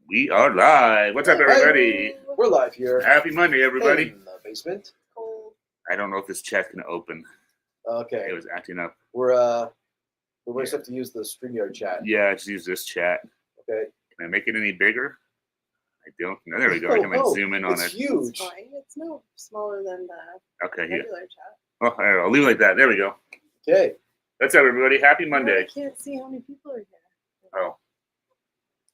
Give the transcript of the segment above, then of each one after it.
We are live. What's up, everybody? We're live here. Happy Monday, everybody. In the basement. Cold. I don't know if this chat's gonna open. Okay. It was acting up. We're just have to use the StreamYard chat. Yeah, just use this chat. Okay. Can I make it any bigger? I don't. No, there we go. I can zoom in on it's it. huge. It's fine. It's no smaller than the Okay, yeah. regular chat. Oh, I'll leave it like that. There we go. Okay. What's up, everybody? Happy I Monday. can't see how many people are here. Oh,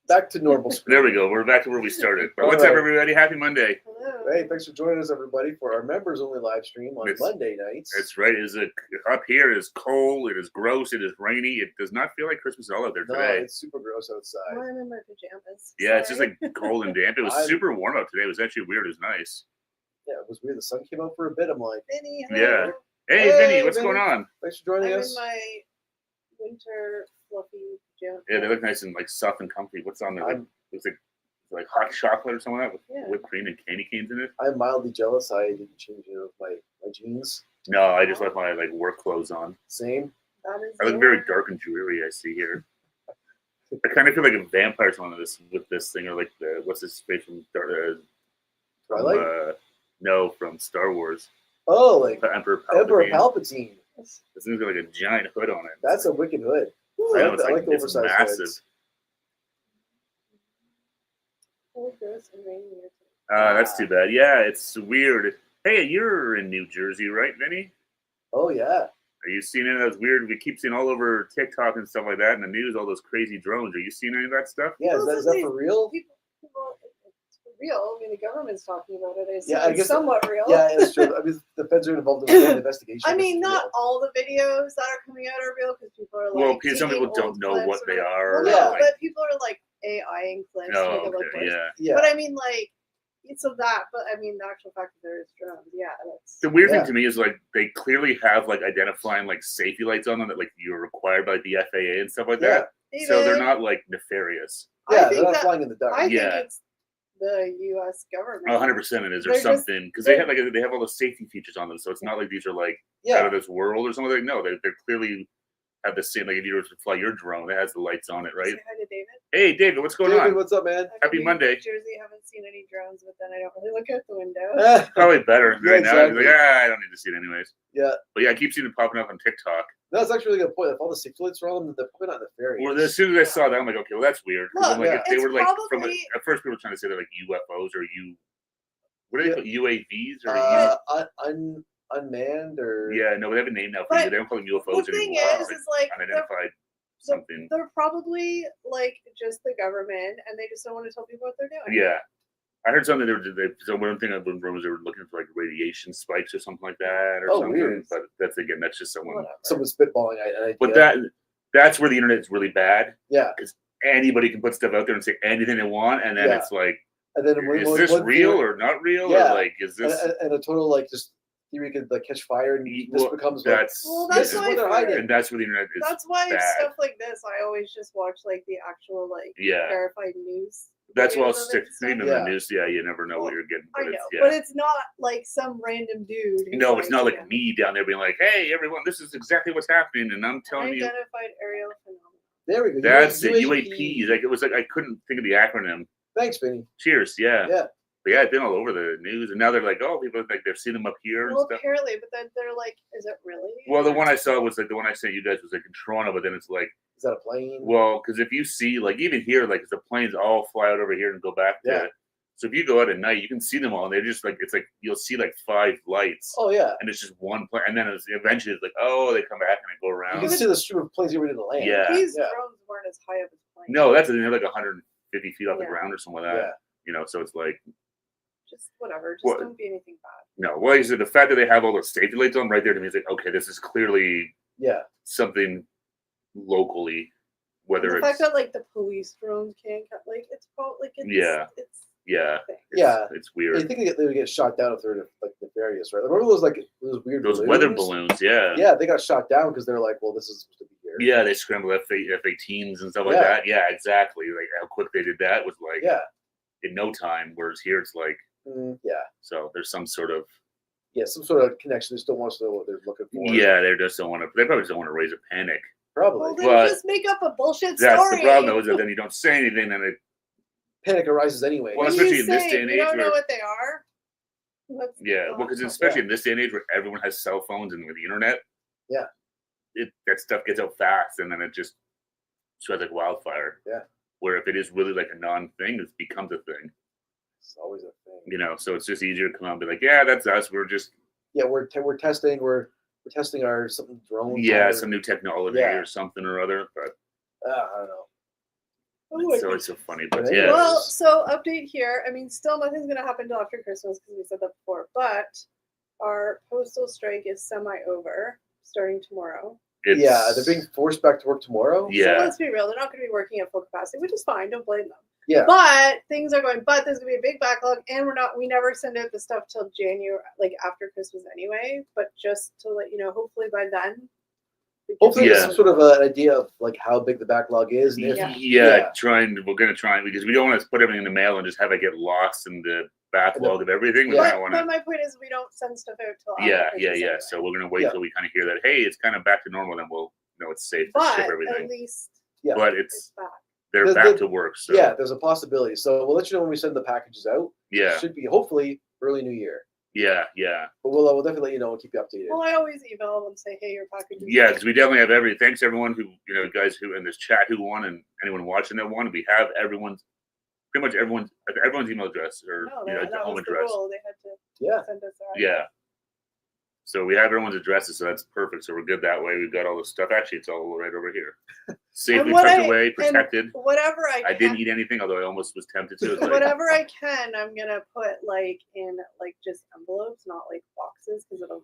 Back to normal screen. there we go. We're back to where we started. But All what's up, right. everybody? Happy Monday. Hello. Hey, thanks for joining us, everybody, for our members-only live stream on Monday nights. That's right. Up here? It is cold. It is gross. It is rainy. It does not feel like Christmas at all out there No, today. it's super gross outside. Well, I'm in my pajamas. Yeah, it's just Sorry. like cold and damp. It was super warm out today. It was actually weird. It was nice. Yeah, it was weird. The sun came out for a bit. I'm like, Vinny, Yeah. hello. Hey, Vinny, what's going on? Thanks for joining I'm us. in my winter fluffy pajamas. Yeah, they look nice and like soft and comfy. What's on there? Looks like hot chocolate or something like that with whipped cream and candy canes in it. I'm mildly jealous. I didn't change my jeans. No, I just left my like work clothes on. Same. That is I look very dark and dreary. I see here. I kind of feel like a vampire on this with this thing, or like the what's this space from Twilight? No, from Star Wars. Oh, like Emperor Palpatine. Emperor Palpatine. This thing's got like a giant hood on it. That's a wicked hood. I know, I like the it's oversized massive. hoods. cold, gross, and rainy here today. That's too bad. Yeah, it's weird. Hey, you're in New Jersey, right, Vinny? Oh, yeah. Are you seeing any of those weird? We keep seeing all over TikTok and stuff like that in the news, all those crazy drones. Are you seeing any of that stuff? Yeah, is that for real? People, it's for real. I mean, the government's talking about it. Yeah, I guess somewhat real. Yeah, it's true. I mean, the feds are involved in the investigation. I mean, not all the videos that are coming out are real because people are like. Well, some people don't know what they are. Well, no, like, but people are like AI-ing clips. no, to make it look okay, worse. yeah. But I mean, like, so that. But I mean, the actual fact that there is drones. Yeah, that's. The weird thing to me is like they clearly have like identifying like safety lights on them that like you're required by the FAA and stuff like that. So they're not like nefarious. Yeah, they're not flying in the dark. I think it's the U.S. government. 100% it is, or something, because they have all the safety features on them, so it's not like these are like out of this world or something. Like, no, they're clearly have the same. Like if you were to fly your drone, it has the lights on it, right? Say hi to David. Hey, David, what's going on? What's up, man? Happy Monday. New Jersey, haven't seen any drones, but then I don't really look out the window. Probably better right now. Exactly. Like, I don't need to see it anyways. Yeah. But yeah, I keep seeing it popping up on TikTok. That's actually a really good point. If all the safety lights are on them, they're probably not nefarious. Well, as soon as I saw that, I'm like, okay, well, that's weird. Look, I'm like, if they were like, probably, at first people were trying to say they're like UFOs or what are they called? UAVs or unmanned or no, but they have a name now for you. They don't call them UFOs the thing anymore. is like unidentified something. They're probably like just the government, and they just don't want to tell people what they're doing. Yeah, I heard something. So one thing I've learned was they were looking for like radiation spikes or something like that, or something. Weird. But that's just someone spitballing. But that's where the internet is really bad. Yeah, because anybody can put stuff out there and say anything they want, and then it's like, and then is this real or not real? Yeah. Or like, is this and a total like just theory could like catch fire and this becomes that's that's why they're hiding. And that's where the internet is. That's why bad. stuff like this, I always just watch like the actual verified news. That's why I'll stick in the news. Yeah, you never know what you're getting. But I know, but it's not like some random dude. No, it's not like me down there being like, "Hey, everyone, this is exactly what's happening," and I'm telling you. Unidentified aerial phenomenon. There we go. That's it. UAP. Like it was like I couldn't think of the acronym. Thanks, Vinny. Cheers. Yeah. Yeah. But yeah, it's been all over the news, and now they're like, "Oh, people like they've seen them up here." Well, and stuff. apparently, but then they're like, "Is it really?" Well, the one I saw was like the one I sent you guys was like in Toronto, but then it's like, is that a plane? Well, because if you see like even here, like the planes all fly out over here and go back to. Yeah. So if you go out at night, you can see them all. And they're just like it's like you'll see like 5 lights. Oh yeah. And it's just one plane, and then eventually it's like they come back and they go around. You can see the stream of planes getting ready to land. Yeah. These drones weren't as high up as planes. No, that's they're like 150 feet off the ground or something like that. Yeah. You know, so it's like. Just whatever. Just don't be anything bad. No, well, the fact that they have all those safety lights on right there to me is like, okay, this is clearly something locally. Whether the it's fact that like the police drones can't like it's probably like it's weird. I think they would get shot down if they're like nefarious, right? Remember those weird those weather balloons? Yeah, they got shot down because they're like, well, this is supposed to be here. Yeah, they scrambled F-18s and stuff like that. Yeah, exactly. Like how quick they did that was like in no time. Whereas here it's like so there's some sort of some sort of connection. They just don't want us to know what they're looking for. Yeah, they just don't want to. They probably just don't want to raise a panic. Probably. Well, then just make up a bullshit story. That's the problem, though, is that then you don't say anything, and it panic arises anyway. Well, When especially you in this say day and you age don't know where- what they are. Yeah, well, because especially in this day and age where everyone has cell phones and with the internet, Yeah. That stuff gets out fast and then it just spreads like wildfire. Yeah. Where if it is really like a non-thing, it becomes a thing. It's always a thing. You know, so it's just easier to come out and be like, yeah, that's us. We're just We're testing our something drone. some new technology or something or other. But I don't know. Oh, it's always so funny. But But yeah, Well, so update here. I mean, still nothing's going to happen until after Christmas because we said that before. But our postal strike is semi-over, starting tomorrow. it's, they're being forced back to work tomorrow. Yeah. So let's be real. They're not going to be working at full capacity, which is fine. Don't blame them. Yeah. But things are going. But there's going to be a big backlog, and we never send out the stuff till January, like after Christmas anyway. But just to let you know, hopefully by then. Hopefully, Yeah. there's some sort of an idea of like how big the backlog is. And if, We're going to try because we don't want to put everything in the mail and just have it get lost in the backlog of everything. We But, don't want but to. my point is, we don't send stuff out till Yeah. after Christmas anyway. So we're going to wait till we kind of hear that, hey, it's kind of back to normal, then we'll know it's safe to But ship at everything. least But it's back. they're The- back to work. So there's a possibility. So we'll let you know when we send the packages out. yeah. It should be hopefully early New Year. Yeah. But we'll definitely let you know and keep you updated. Well, I always email them and say, "Hey, your package is Yeah, because we definitely have thanks everyone who, guys who in this chat who won and anyone watching that won. We have everyone's email address or that home was the address. rule. They had to send us our Yeah. So we have everyone's addresses, so that's perfect. So we're good that way. We've got all the stuff. Actually, it's all right over here. Safely tucked away, protected. Whatever I didn't eat anything, although I almost was tempted to. Like, whatever I can, I'm gonna put in just envelopes, not like boxes, because it'll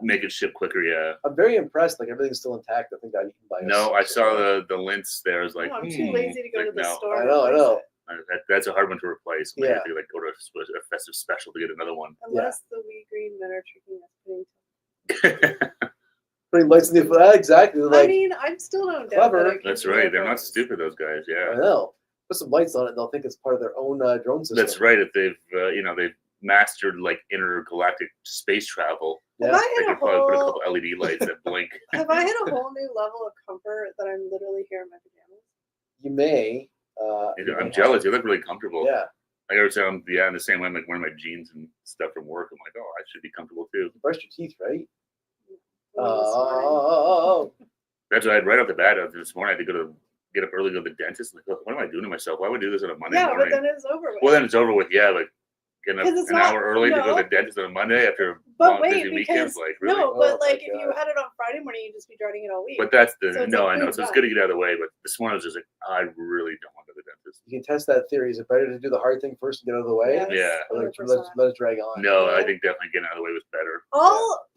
make it ship quicker. Yeah. I'm very impressed. Like everything's still intact. I think I eaten by No, I saw the lints there. I was like, I'm too lazy to go to the store. I know. That's a hard one to replace. Yeah. You have to go to a festive special to get another one. Unless the wee green men are tricking us. Putting lights in the exactly. Like, I mean, I'm still no doubt. clever. That's right. They're not stupid. Those guys. Yeah. I know. Put some lights on it, and they'll think it's part of their own drone system. That's right. If they've they've mastered like intergalactic space travel, Have I they hit a could probably put a whole? couple LED lights that blink. Have I hit a whole new level of comfort that I'm literally here in my pajamas? You may. I'm jealous. You look really comfortable. Yeah. Like every time, in the same way, I'm like wearing my jeans and stuff from work. I'm like, oh, I should be comfortable too. You brushed your teeth, right? That's what I had right off the bat. This morning, I had to get up early, go to the dentist. Like, what am I doing to myself? Why would I do this on a Monday morning? but then it's over with. Well, then it's over with. Yeah, like getting up an hour early to go to the dentist on a Monday after a long, busy weekend. Like, really? No, but if you had it on Friday morning, you'd just be dreading it all week. But that's So it's I know. So it's good to get out of the way. But this morning I was just like, I really don't want to go to the dentist. You can test that theory. Is it better to do the hard thing first and get out of the way? Yeah. Or let it drag on. No, I think definitely getting out of the way was better.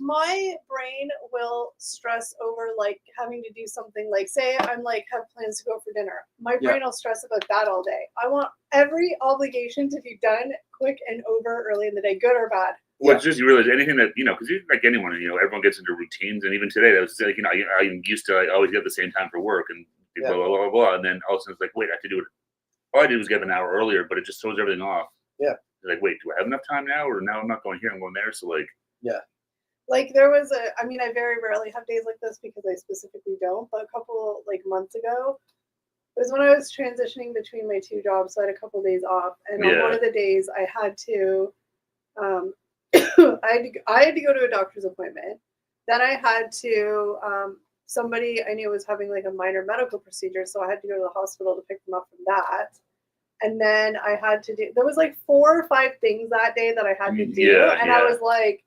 My brain will stress over having to do something say I'm have plans to go for dinner. My brain will stress about that all day. I want every obligation to be done quick and over early in the day, good or bad. Well, it's just you realize anything that because like anyone, everyone gets into routines, and even today, that was like I'm used to always get the same time for work and blah blah blah blah, and then all of a sudden it's like, wait, I have to do it. All I did was get an hour earlier, but it just throws everything off. Yeah. It's like, wait, do I have enough time now, or now I'm not going here, I'm going there? So there was I very rarely have days like this because I specifically don't, but a couple months ago, it was when I was transitioning between my two jobs, so I had a couple of days off, and on one of the days I had to, I had to go to a doctor's appointment. Then I had to, somebody I knew was having a minor medical procedure, so I had to go to the hospital to pick them up from that. And then I had to do, there was 4 or 5 things that day that I had to do, I was like,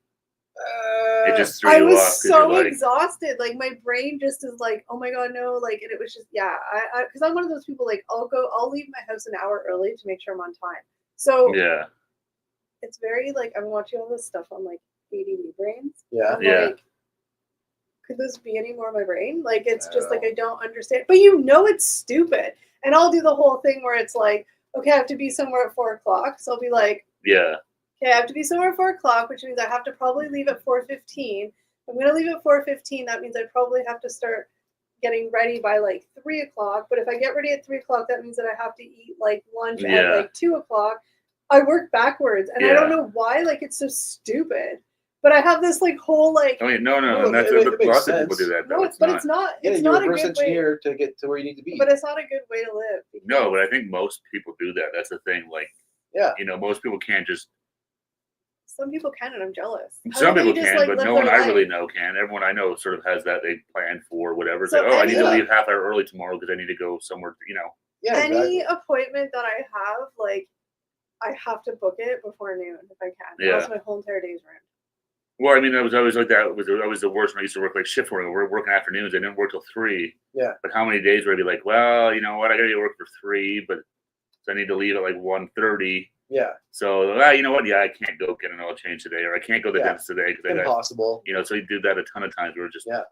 it just threw you off. I was so exhausted. My brain just is oh my god, no. And it was just because I'm one of those people. I'll leave my house an hour early to make sure I'm on time. So it's very I'm watching all this stuff on ADD brains. Yeah, I'm could this be any more of my brain? It's just I don't understand. But it's stupid. And I'll do the whole thing where it's okay, I have to be somewhere at 4 o'clock. So I'll be okay, I have to be somewhere at 4 o'clock, which means I have to probably leave at 4:15. I'm going to leave at 4:15. That means I probably have to start getting ready by 3 o'clock. But if I get ready at 3 o'clock, that means that I have to eat lunch at 2 o'clock. I work backwards, and I don't know why. It's so stupid. But I have this like whole like. Oh, yeah, no. No, That's it makes lots of people sense. do that. No, Though. it's not. Yeah, It's you not a reverse good way. engineer to get to where you need to be. But it's not a good way to live. No, but I think most people do that. That's the thing. Like, yeah, most people can't just. Some people can, and I'm jealous. How Some do they people just, can, like, but live no one their I life? really know can. Everyone I know sort of has that they plan for whatever. It's So like, I need to any- leave half hour early tomorrow because I need to go somewhere. yeah, Any exactly. appointment that I have, like, I have to book it before noon if I can. Yeah. Or else my whole entire day's ruined. Well, I mean, I was always like that. I was the worst when I used to work like shift work. We're working afternoons. I didn't work till 3. Yeah. But how many days would I be like, well, you know what? I got to work for 3, but so I need to leave at like 1:30. Yeah, So, you know what? Yeah, I can't go get an oil change today, or I can't go to the dentist today because I got, impossible. so you do that a ton of times. We're just, Yeah.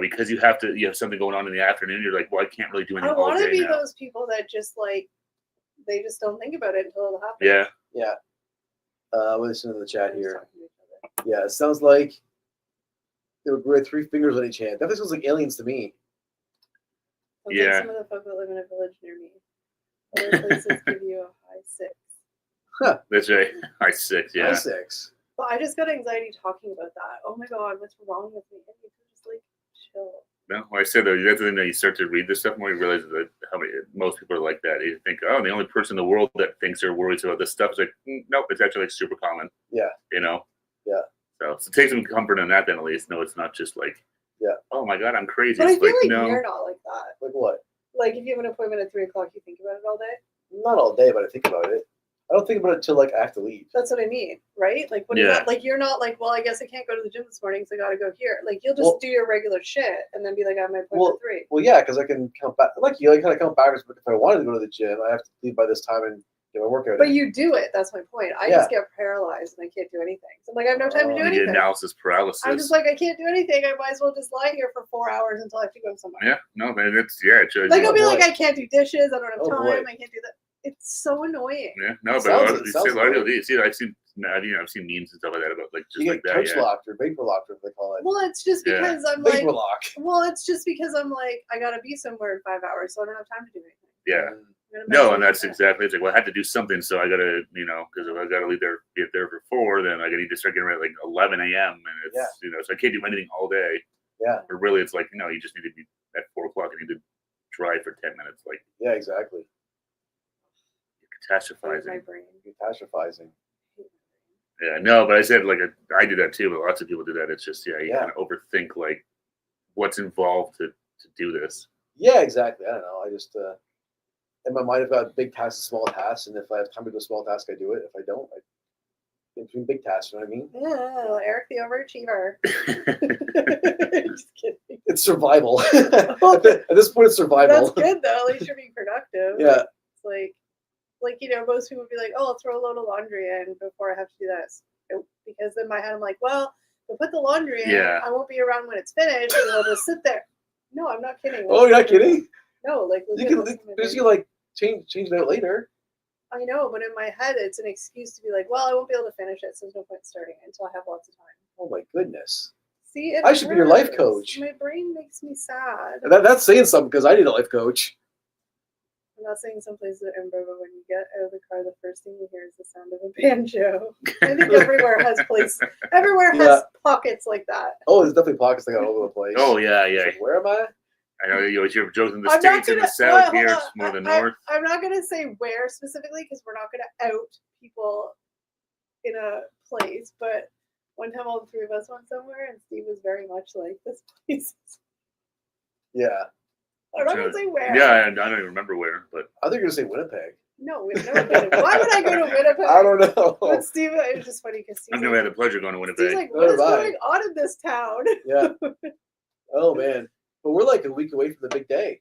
Because you have something going on in the afternoon. You're like, well, I can't really do anything I all want to day be now. those people that just, like, they just don't think about it until it happens. Yeah. Yeah. We're listening to the chat They're just here. talking to each other. Yeah, it sounds like they were 3 fingers on each hand. Definitely sounds like aliens to me. Sounds Yeah. like some of the folk that live in a village near me. Other places give you a high 6. That's right. I 6. Yeah. High 6. But I just got anxiety talking about that. Oh my god, what's wrong with me? And you can just like chill. No, like I said though, that's the thing that you start to read this stuff more, you realize that most people are like that. You think, oh, the only person in the world that thinks or worries about this stuff is like, nope, it's actually like super common. Yeah. Yeah. So take some comfort in that then at least. No, it's not just like, oh my god, I'm crazy. But It's I feel like no. you're not like that. Like what? Like if you have an appointment at 3 o'clock, you think about it all day. Not all day, but I think about it. I don't think about it until like I have to leave. That's what I mean, right? Like what is that? Like you're not like, well, I guess I can't go to the gym this morning, so I gotta go here. Like you'll just do your regular shit and then be like, I have my appointment at 3. Well, yeah, because I can count back. Like you, I kind of count backwards. But if I wanted to go to the gym, I have to leave by this time and get my workout. But in. you do it. That's my point. I just get paralyzed and I can't do anything. So I'm like, I have no time to do You anything. get analysis paralysis. I'm just like, I can't do anything. I might as well just lie here for 4 hours until I have to go somewhere. Yeah, no, man, it's Like I'll be like, I can't do dishes. I don't have time. boy. I can't do that. It's so annoying. Yeah, no, but Sounds- you see a lot of sounds people. See, I've seen memes and stuff like that about like just You like get that. couch Yeah. locked or vapor locked, or they call it. Well, it's just Yeah. because I'm like, Vapor lock. well, it's just because I'm like, I gotta be somewhere in 5 hours, so I don't have time to do anything. Yeah. I'm gonna No, mess and with that's that. exactly. It's like, well, I had to do something, so I gotta, because if I gotta get there for 4, then I need to start getting ready at like 11 a.m. and it's so I can't do anything all day. Yeah. But really, it's like you just need to be at 4 o'clock. I need to drive for 10 minutes. Like Yeah, exactly. My catastrophizing. brain. Catastrophizing. Yeah, no, but I said like I do that too, but lots of people do that. It's just you Yeah. kind of overthink like what's involved to do this. Yeah, exactly. I don't know. I just in my mind, I've got big tasks and small tasks, and if I have time to do a small task, I do it. If I don't, I in between big tasks. You know what I mean? Oh, Eric the overachiever. Just kidding. It's survival. At this point, it's survival. That's good though. At least you're being productive. Yeah. It's like most people would be like, oh, I'll throw a load of laundry in before I have to do this. Nope. Because in my head, I'm like, well, if I put the laundry in, I won't be around when it's finished, and I'll just sit there. No, I'm not kidding. Oh, you're not kidding? No, like You can like change it out later. I know, but in my head, it's an excuse to be like, well, I won't be able to finish it, so there's no point starting it until I have lots of time. Oh my goodness. See, I should be your life coach. My brain makes me sad. That's saying something because I need a life coach. I'm not saying some places are Ember, but when you get out of the car, the first thing you hear is the sound of a banjo. I think everywhere has pockets like that. Oh, there's definitely pockets that got all over the place. Oh yeah. Like, where am I? I know you're joking in the I'm not States, in the gonna- South, hold here on. it's more the North. I'm not going to say where specifically because we're not going to out people in a place, but one time all the 3 of us went somewhere and Steve was very much like, this place. Yeah. I'm not going to say where. Yeah, I don't even remember where, but I think you're gonna say Winnipeg. No, we've never been. Why would I go to Winnipeg? I don't know. But Steve, it was just funny because I've never had the pleasure of going to Winnipeg. Steve's like, Neither what is have I. going on in this town? Yeah. Oh man. But we're like a week away from the big day.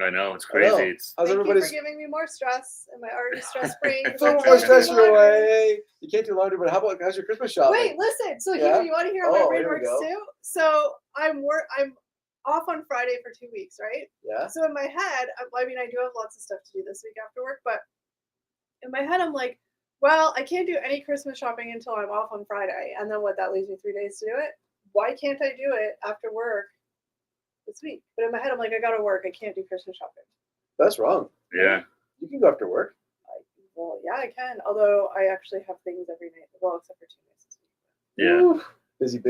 I know it's I know. crazy. It's How's Thank you everybody's for giving me more stress in my already stress brain. throw more stress your way? You can't do laundry, but how about how's your Christmas shopping? Wait, listen. So Yeah? you want to hear how my Oh, brain here we works go. too? So I'm off on Friday for 2 weeks, right? Yeah. So in my head, I mean, I do have lots of stuff to do this week after work, but in my head, I'm like, well, I can't do any Christmas shopping until I'm off on Friday, and then what? That leaves me 3 days to do it. Why can't I do it after work this week? But in my head, I'm like, I gotta work. I can't do Christmas shopping. That's wrong. yeah. You can go after work. Well, yeah, I can. Although I actually have things every night. Well, except for 2 days this week. Yeah. Ooh, busy.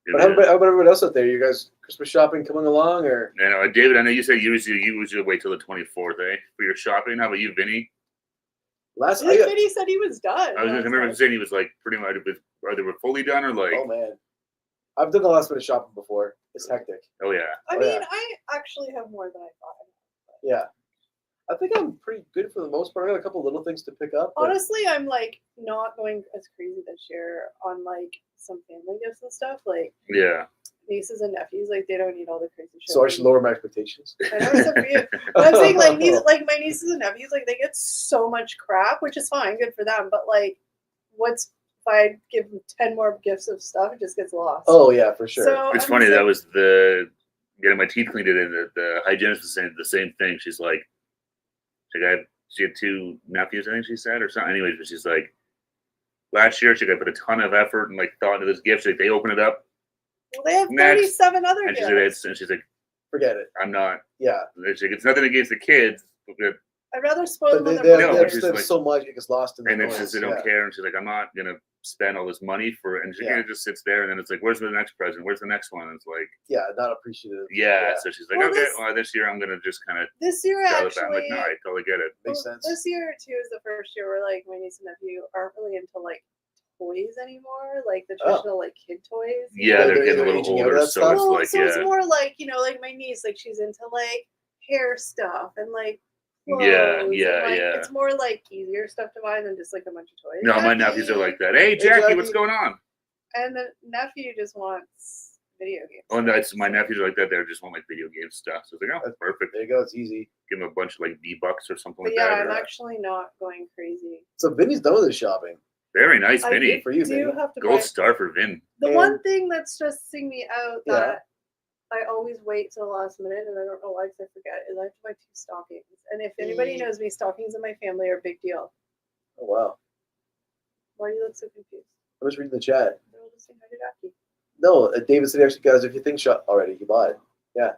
Yeah, But how about everyone else out there? You guys Christmas shopping coming along, or? I know, David. I know you said you usually wait till the 24th, for your shopping. How about you, Vinny? Last I think Vinny said he was done. I remember saying he was like pretty much either we're fully done or like. Oh man, I've done the last bit of shopping before. It's hectic. Oh yeah. I mean, I actually have more than I thought. Yeah, I think I'm pretty good for the most part. I got a couple little things to pick up. But Honestly, I'm like not going as crazy this year on like some family gifts and stuff. Like Yeah. nieces and nephews, like they don't need all the crazy shit. so I should lower my expectations. I know it's up for you. But I'm saying like my nieces and nephews, like they get so much crap, which is fine, good for them. But like, if I give them 10 more gifts of stuff, it just gets lost. Oh yeah, for sure. So It's I'm funny. just That was getting my teeth cleaned. And the hygienist was saying the same thing. She's like, she had 2 nephews, I think she said, or something. Anyways, but she's like, last year she put a ton of effort and like thought into this gift. Like they open it up. well, they have Next. 37 other And gifts. she's like, Forget it. I'm not. Yeah. She's like, it's nothing against the kids, but I'd rather spoil But them they than No, they're she's have like- so much it gets lost in the and then noise. she says they don't care, and she's like, I'm not gonna spend all this money for it, and she kind of just sits there, and then it's like, where's the next present? Where's the next one? And it's like, Yeah, not appreciative. yeah. So she's like, Well, okay, this year I'm gonna just kind of this year dial it back. I'm like, actually. no, I totally get it. Makes Well, sense. This year too is the first year where like my niece and nephew aren't really into like toys anymore, like the traditional like kid toys. Yeah, They're- they're getting a they're little aging out of older, that so stuff? it's Well, like, so yeah, it's more like like my niece, like she's into like hair stuff and like Yeah, clothes yeah, and, like, yeah. It's more like easier stuff to buy than just like a bunch of toys. no, my nephews are like that. Hey, Hey, Jackie, what's Jackie. going on? And the nephew just wants video games. Oh, and that's my nephews are like that. They just want like video game stuff. So it's like, oh, That's- perfect. There you go. It's easy. Give them a bunch of like V-Bucks or something But like yeah, that. I'm actually not going crazy. So Vinny's done with his shopping. Very nice, I Vinny. For you, do Vinny. have to buy Gold star for Vin. the And- one thing that's stressing me out Yeah. that I always wait till the last minute, and I don't know why because I forget, is I have to buy 2 stockings. And if anybody knows me, stockings in my family are a big deal. Oh wow. Why do you look so confused? I was reading the chat. They're all just saying hi to Jackie. No, David said he actually got his 50 things shot already. He bought it. Yeah.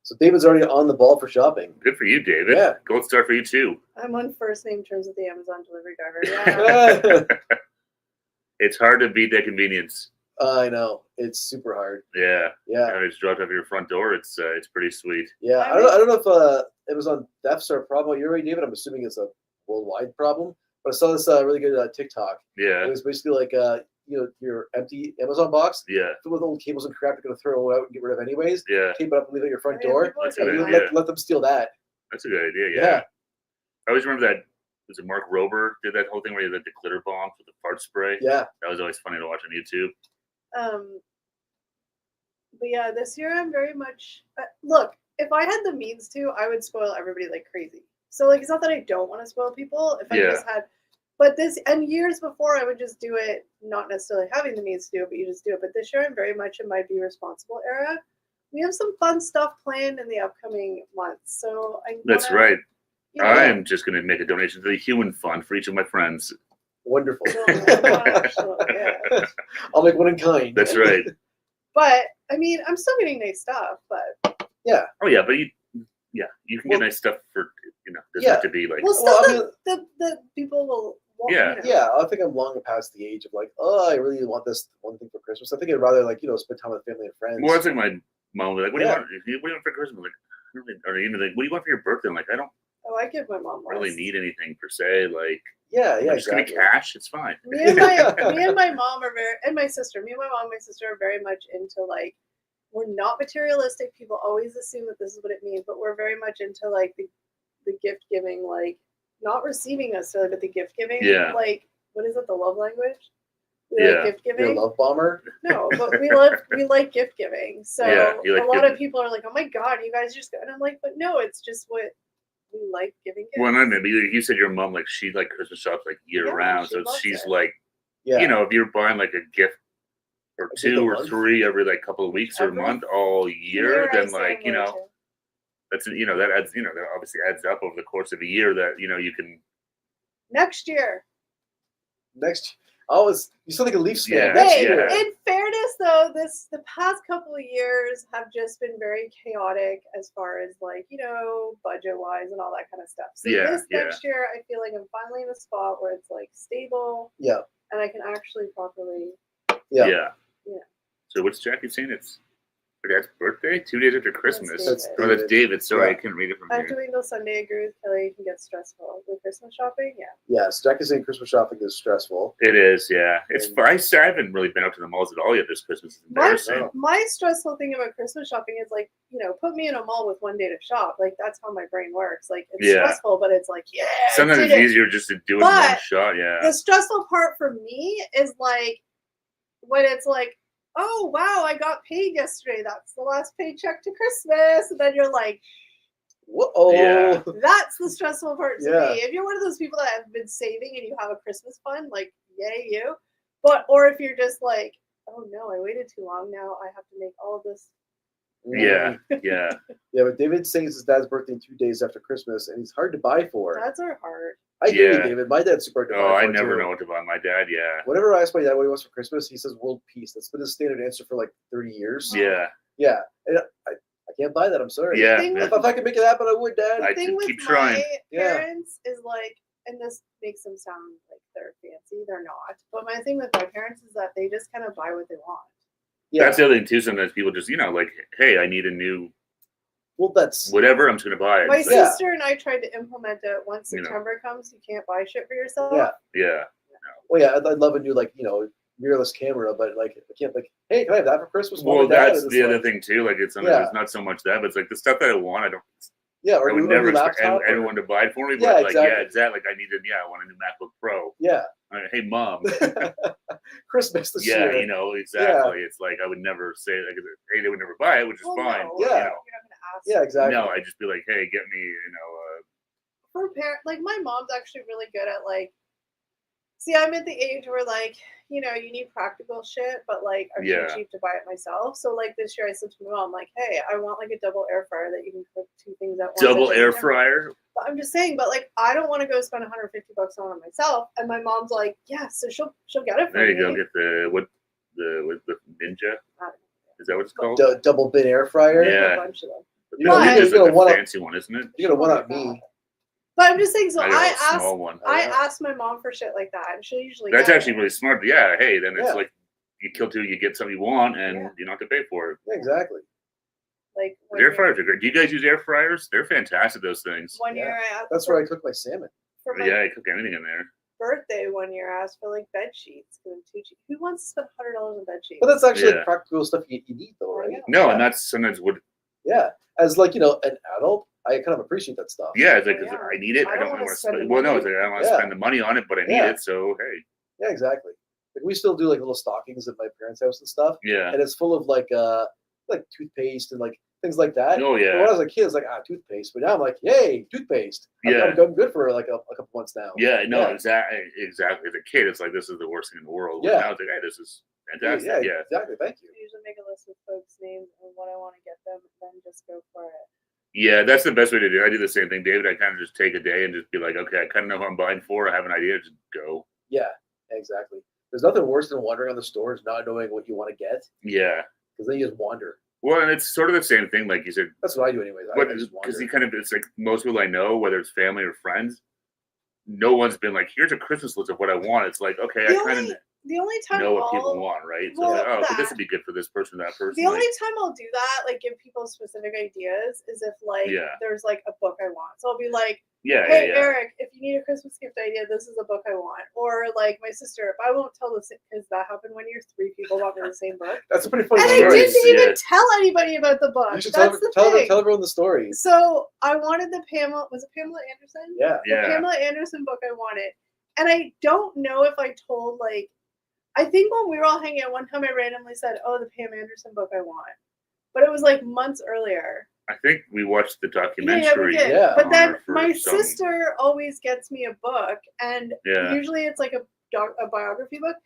So David's already on the ball for shopping. Good for you, David. Yeah. Gold star for you too. I'm on first name terms with the Amazon delivery driver. Yeah. It's hard to beat that convenience. I know. It's super hard. Yeah. Yeah. I just dropped off your front door. It's pretty sweet. Yeah. I I don't know if Amazon thefts are a problem you're right, David. I'm assuming it's a worldwide problem. But I saw this really good TikTok. It Yeah. was basically like your empty Amazon box Yeah. filled with old cables and crap you're gonna throw out and get rid of anyways. Yeah. Tape it up and leave it at your front Yeah, door. people are That's a doing good And that. idea. let them steal that. That's a good idea. Yeah. Yeah. I always remember that. Was it Mark Rober did that whole thing where he had the glitter bombs with the fart spray? Yeah. That was always funny to watch on YouTube. But yeah, this year I'm very much look. If I had the means to, I would spoil everybody like crazy. So like, it's not that I don't want to spoil people. If I Yeah. just had, but this and years before I would just do it, not necessarily having the means to do it, but you just do it. But this year I'm very much in my be responsible era. We have some fun stuff planned in the upcoming months. So That's wanna, right. you know, I am just going to make a donation to the Human Fund for each of my friends. Wonderful. yeah. I'll make one in kind. That's right. But I mean, I'm still getting nice stuff. But Oh yeah, but you can Well- get nice stuff for doesn't Yeah. have to be like well, Well, still I the people will. Want, Yeah. you know. Yeah, I think I'm long past the age of like, oh, I really want this one thing for Christmas. I think I'd rather spend time with family and friends. Well, that's like my mom was like, "What do you Yeah. want? What do you want for Christmas?" I'm like, I don't really, or even like, "What do you want for your birthday?" I'm like, I don't Oh, I give my mom really less. need anything per se. Like, yeah, just give me exactly. cash. It's fine. Me and my mom are very, and my sister. Me and my mom, and my sister are very much into like, we're not materialistic. People always assume that this is what it means, but we're very much into like the gift giving, like not receiving necessarily, but the gift giving. Yeah. Like, what is it? The love language. We Yeah. like gift You're a giving. love bomber. No, but we like gift giving. So Yeah, you like a lot giving. of people are like, "Oh my god, you guys just," and I'm like, "But no, it's just what we like giving gifts." Well, I remember you said your mom like she like Christmas shops like year Yeah, round, she so loves she's it. like Yeah. if you're buying like a gift or I think a two or month. three every like couple of weeks or a Every month all year, Year, I then say like I'm going to. that's that adds that obviously adds up over the course of a year that you can Next year. Next, you sound like a Leafs fan. Yeah, Next Hey, year. in fairness though, the past couple of years have just been very chaotic as far as like, budget wise and all that kind of stuff. So Yeah, this yeah. next year I feel like I'm finally in a spot where it's like stable Yeah. and I can actually properly Yeah. Yeah. Yeah. So what's Jackie saying? It's her dad's birthday, 2 days after Christmas. David. Oh, that's David. Sorry, Yeah. I couldn't read it from After here. we go Sunday, I agree with Kelly. It can get stressful with Christmas shopping. Yeah. Yes, Jack is saying Christmas shopping is stressful. It is, yeah. It's And- I haven't really been out to the malls at all yet this Christmas. It's embarrassing. No. My stressful thing about Christmas shopping is like, put me in a mall with one day to shop. Like that's how my brain works. Like it's Yeah. stressful, but it's like, yeah. I Sometimes did it's it. easier just to do it in one But shot. Yeah. The stressful part for me is like when it's like, oh wow, I got paid yesterday. That's the last paycheck to Christmas. And then you're like, Whoa. Yeah. that's the stressful part to Yeah. me. If you're one of those people that have been saving and you have a Christmas fund, like yay you. Or if you're just like, oh no, I waited too long. Now I have to make all of this. Yeah. Yeah. Yeah, but David's saying it's his dad's birthday 2 days after Christmas, and he's hard to buy for. Dads are hard. I hear you, Yeah. David. My dad's super hard to buy Oh, for. I never too. know what to buy. My dad, yeah. Whenever I ask my dad what he wants for Christmas, he says world peace. That's been his standard answer for like 30 years. Yeah. Yeah. And I can't buy that. I'm sorry. Yeah. thing man. If I could make it happen, I would, Dad. I The thing should with keep my trying. Yeah. parents is like, and this makes them sound like they're fancy. They're not. But my thing with my parents is that they just kind of buy what they want. Yeah. That's the other thing, too. Sometimes people just, like, hey, I need a new Well, that's whatever. I'm just going to buy it. My It's like, Yeah. sister and I tried to implement it. Once You know. September comes, you can't buy shit for yourself. yeah. yeah. Well, yeah. I'd love a new mirrorless camera, but like I can't hey, can I have that for Christmas? Mom Well, and Dad? that's And it's the other like, thing, too. Like, it's sometimes Yeah. it's not so much that, but it's like the stuff that I want, I don't. Yeah, or I would a never new expect laptop. or- everyone to buy it for me. But Yeah, like, exactly. yeah, exactly. Like, I want a new MacBook Pro. Yeah. Hey, Mom. Christmas this Yeah, year. exactly. It's like I would never say like they would never buy it, which is Well, fine. no, But, Yeah. you're not gonna ask. Yeah, exactly. No, I'd just be like, hey, get me, For like my mom's actually really good at like. See, I'm at the age where like you need practical shit, but like I'm Yeah. too cheap to buy it myself. So like this year, I said to my mom, like, hey, I want like a double air fryer that you can cook 2 things at once. double that air doesn't never- fryer. But I'm just saying, but like I don't want to go spend $150 on it myself. And my mom's like, yeah, so she'll get it for There me. you go. Get the Ninja. Is that what it's called? Double bin air fryer. Yeah. A bunch of them. The You know, Ninja's you like gotta the one-up- fancy one, isn't it? You're gonna one up me. But I'm just saying, so I I got a asked small one. I Yeah. asked my mom for shit like that, and she'll usually That's get actually it. really smart. Yeah. Hey, then it's Yeah. like you kill 2, you get something you want, and Yeah. you don't have to pay for it. Yeah, exactly. Like one Air year- fryers are great. Do you guys use air fryers? They're fantastic. Those things. One year Yeah. I asked That's where I cook my salmon. for my Yeah, you cook anything in there. birthday one year. I asked for like bed sheets because I'm too cheap. Who wants to spend $100 on bed sheets? But that's actually Yeah. like practical stuff you need, though, right? No, Yeah. and that's sometimes what. Yeah. As like an adult, I kind of appreciate that stuff. Yeah, it's like 'cause Yeah. I need it. I I don't don't wanna want to spend spend. the Well, no, money. it's like I don't want to Yeah. spend the money on it, but I need Yeah. it. So hey, Yeah, exactly. Like we still do like little stockings at my parents' house and stuff, yeah. and it's full of like toothpaste and like things like that. Oh But when yeah, I was a kid, I was like, toothpaste. But now I'm like, yay, toothpaste. Yeah. I'm good for like a couple months now. yeah. No, Yeah. exactly. As a kid, it's like this is the worst thing in the world. But Yeah. now it's like, hey, this is fantastic. Yeah. Exactly. Thank you. I usually make a list with folks' names and what I want to get them, and then just go for it. Yeah, that's the best way to do it. I do the same thing, David. I kind of just take a day and just be like, okay, I kind of know who I'm buying for. I have an idea. Just go. Yeah, exactly. There's nothing worse than wandering on the stores not knowing what you want to get Yeah. because then you just wander. Well, and it's sort of the same thing, like you said, That's what I do anyways. I just because wander. it's like most people I know, whether it's family or friends, no one's been like, here's a Christmas list of what I want. It's like, okay, The I kind only, of the only time know what I'll, people want, right? So well, it's like, oh, but that- this would be good for this person, that person. the like, only time I'll do that, like give people specific ideas, is if like Yeah. there's like a book I want. So I'll be like, yeah, hey yeah. Eric, if you need a Christmas gift idea, this is a book I want. Or like my sister, if I won't tell this because that happened one year, 3 people bought me the same book. That's a pretty funny And I story. didn't even Yeah. tell anybody about the book. You should That's the thing. tell everyone the story. So I wanted the was it Pamela Anderson? Yeah. The Yeah. Pamela Anderson book I wanted. And I don't know if I told like I think when we were all hanging out one time I randomly said, oh, the Pam Anderson book I want. But it was like months earlier. I think we watched the Yeah, documentary. we did. Yeah. But on then her for my some- sister always gets me a book, and Yeah. usually it's like a biography book.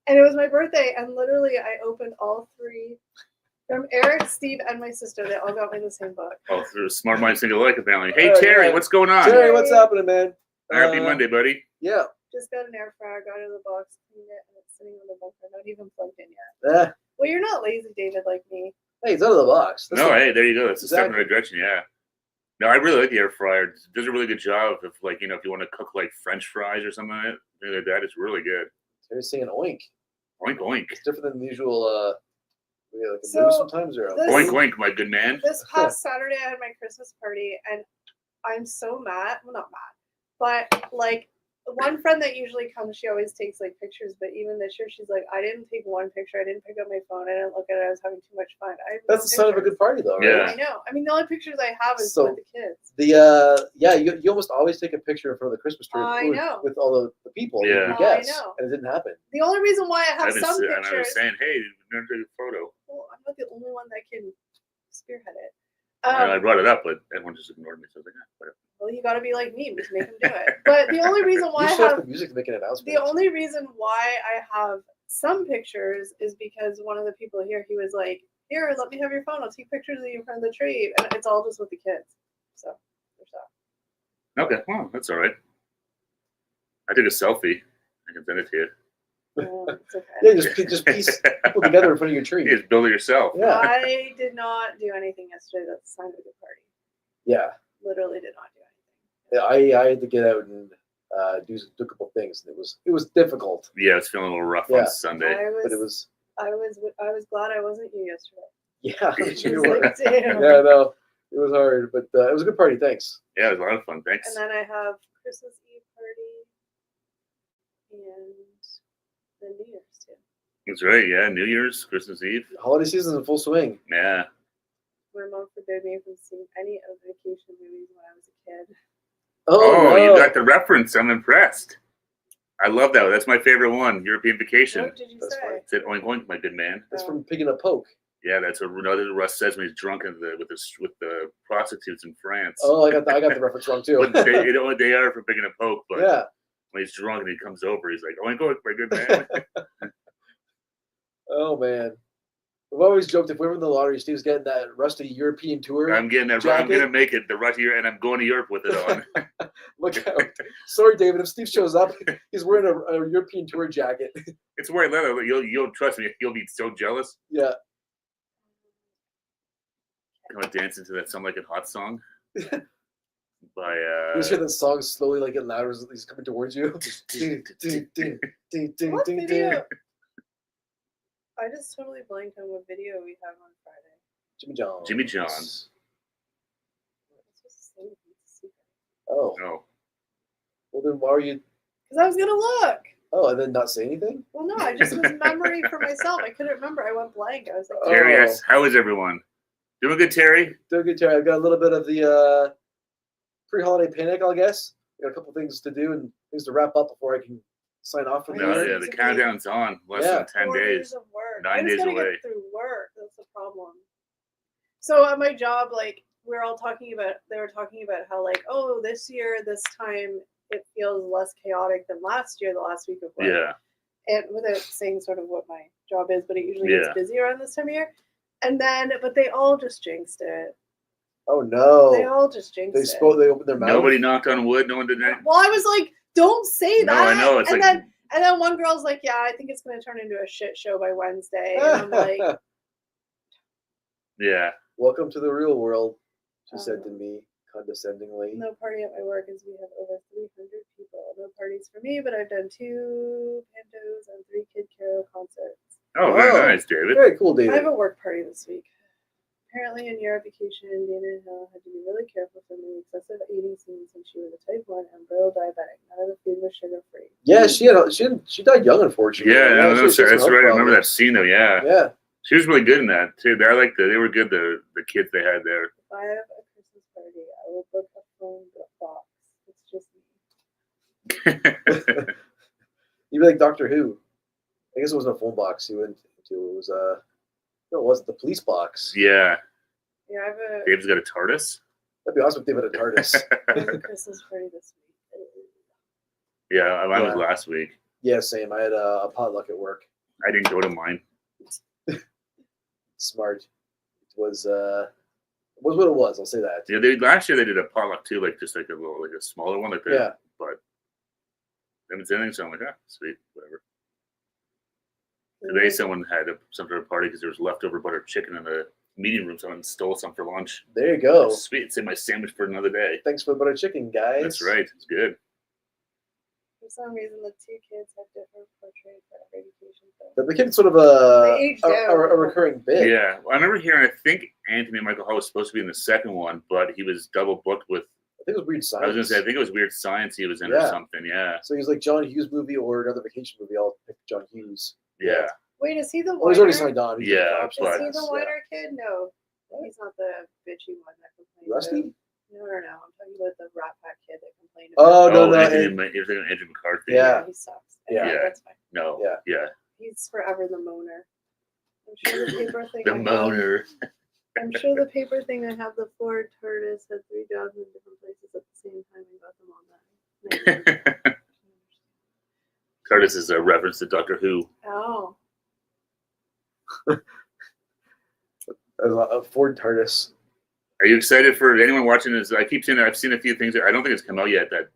And it was my birthday, and literally I opened all 3 from Eric, Steve, and my sister. They all got me the same book. Oh, through smart minds think alike, apparently. Hey, Oh, Terry, yeah. what's going on? Terry, what's happening, man? Happy Monday, buddy. Yeah. Just got an air fryer, got it in the box, cleaned it, and it's sitting on the bunker. Not even plugged in yet. Well, you're not lazy, David, like me. Hey, it's out of the box. That's No, the- hey, there you go. That's a step in the Exactly. right direction, yeah. No, I really like the air fryer. It does a really good job of, like, if you want to cook, like, French fries or something like that, it's really good. Terry's saying oink. Oink oink. It's different than the usual. Like the So, news sometimes or this- Oink oink, my good man. This past Saturday, I had my Christmas party, and I'm so mad. Well, not mad, but like one friend that usually comes, she always takes like pictures. But even this year, she's like, I didn't take one picture. I didn't pick up my phone. I didn't look at it. I was having too much fun. I have That's the no sign of a pictures. good party, though, right? Yeah. I know. I mean, the only pictures I have is So, with the kids. You almost always take a picture in front of the Christmas tree I know. with all the people, Yeah. your I guests, know. and it didn't happen. The only reason why I have some And I pictures. was saying, hey, never took a photo. Well, I'm not the only one that can spearhead it. I brought it up, but everyone just ignored me. So I was like, whatever. Well, you got to be like me, just make them do it. But the only reason why You I should have have the music to make an announcement. the only reason why I have some pictures is because one of the people here, he was like, "Here, let me have your phone. I'll take pictures of you in front of the tree," and it's all just with the kids. So there's that. Okay, well, that's all right. I took a selfie. I can send it to you. It's okay. Yeah, just piece people together in front of your tree. You just build it yourself. Yeah, I did not do anything yesterday. That's a sign of a good party. yeah. Literally did not do anything. I had to get out and do a couple things. And it was difficult, Yeah, I was feeling a little rough Yeah. on Sunday. but it was I was glad I wasn't you yesterday. yeah. I was you like, were. damn. Yeah, no, it was hard, but it was a good party. Thanks. Yeah, it was a lot of fun. Thanks. And then I have Christmas Eve party and then New Year's too. That's right. Yeah, New Year's, Christmas Eve. Holiday season's in full swing. Yeah. My mom forbade me from seeing any of the vacation movies when I was a kid. Oh, no. you got the reference. I'm impressed. I love that. That's my favorite one. European Vacation. What did you That's say? fine. Said oink oink, my good man. That's from Pig in a Poke. Yeah, that's what Russ says when he's drunk with the prostitutes in France. Oh, I got the reference wrong too. But they are for picking a poke, but Yeah. when he's drunk and he comes over, he's like, oink oink, my good man. Oh man. We've always joked if we were in the lottery, Steve's getting that rusty European tour. I'm getting that. Jacket. I'm gonna make it the right here, and I'm going to Europe with it on. Look out. Sorry, David. If Steve shows up, he's wearing a European tour jacket. It's white leather. You'll trust me. You'll be so jealous. Yeah. Can I dance into that "Some Like It Hot" song? By You just hear that song slowly like getting louder as he's coming towards you. What video? I just totally blanked on what video we have on Friday. Jimmy John. Jimmy John's. I was supposed to say it's a secret. Oh. No. Well, then why are you? Because I was gonna look. Oh, and then not say anything? Well, no, I just was memory for myself. I couldn't remember. I went blank. I was like, Terry, Oh. yes. How is everyone? Doing good, Terry? Doing good, Terry. I've got a little bit of the pre-holiday panic, I guess. I got a couple things to do and things to wrap up before I can sign off for the No, year. yeah, the countdown's on. Less Yeah. than 10 4 days. of work. 9 I just days gotta away. get through work. That's the problem. So at my job, like we're all talking about, they were talking about how like, oh, this year, this time, it feels less chaotic than last year, the last week of work. Yeah. And without saying sort of what my job is, but it usually Yeah. gets busy around this time of year. And then, but they all just jinxed it. Oh no! They all just jinxed They it. spoke. They opened their mouth. Nobody knocked on wood. No one did that. Well, I was like, don't say No, that. I know. It's and like, then one girl's like, yeah, I think it's going to turn into a shit show by Wednesday. And I'm like, yeah. Welcome to the real world, she said to Um, me condescendingly. no party at my work is we have over 300 people. No parties for me, but I've done 2 pantos and 3 Kid Carol concerts. Oh, Wow. very nice, David. Very cool, I David. have a work party this week. Apparently, in Europe vacation, Dana Hill had to be really careful from the excessive eating scenes since she was a type 1 and brittle diabetic. None of the food was sugar free. Yeah, she died young, unfortunately. Yeah, no, she had some that's health right. I remember that problems. scene though. Yeah. Yeah. She was really good in that too. They were good. The kids they had there. If I have a Christmas party, I will book a phone box. It's just me. You'd be like Doctor Who. I guess it wasn't a phone box he went to. It was no, it wasn't the police box. Yeah. Yeah, I have a, Dave's got a TARDIS. That'd be awesome if David had a TARDIS. I have a Christmas party this week. Yeah, mine was Yeah. last week. Yeah, same. I had a potluck at work. I didn't go to mine. Smart. It was what it was. I'll say that. Yeah, last year they did a potluck too, like just like a smaller one, like that. Yeah. But they haven't said anything, so I'm like, sweet, whatever. Today someone had some sort of party because there was leftover buttered chicken in the meeting room. Someone stole some for lunch. There you go. Sweet, it's in my sandwich for another day. Thanks for the butter chicken, guys. That's right. It's good. We For some reason, the two kids have different portraits for every vacation film. But the kid's sort of They aged a out. recurring bit. Yeah, well, I remember hearing. I think Anthony Michael Hall was supposed to be in the second one, but he was double booked with. I think it was Weird Science. I was gonna say, I think it was Weird Science. He was in or something. Yeah. So he was like John Hughes movie or another vacation movie. I'll pick John Hughes. Yeah. Wait, is he the Well, he's already whiner? signed on. He's Yeah, Is he but- the whiner kid? No, he's not the bitchy one that complained. Rusty? No. I'm talking about the Rat Pack kid that complained. Oh, about no, You're thinking of Andrew McCarthy. Yeah. he sucks. Yeah. Anyway, Yeah. that's fine. No. Yeah. Yeah. He's forever the moaner. I'm sure the paper thing. The I have- moaner. I'm sure the paper thing I have. The Ford TARDIS had 3 jobs in different places at the same time and got them on that. Curtis is a reference to Doctor Who. Oh, A Ford TARDIS. Are you excited for anyone watching this? I keep seeing. I've seen a few things. I don't think it's come out yet. That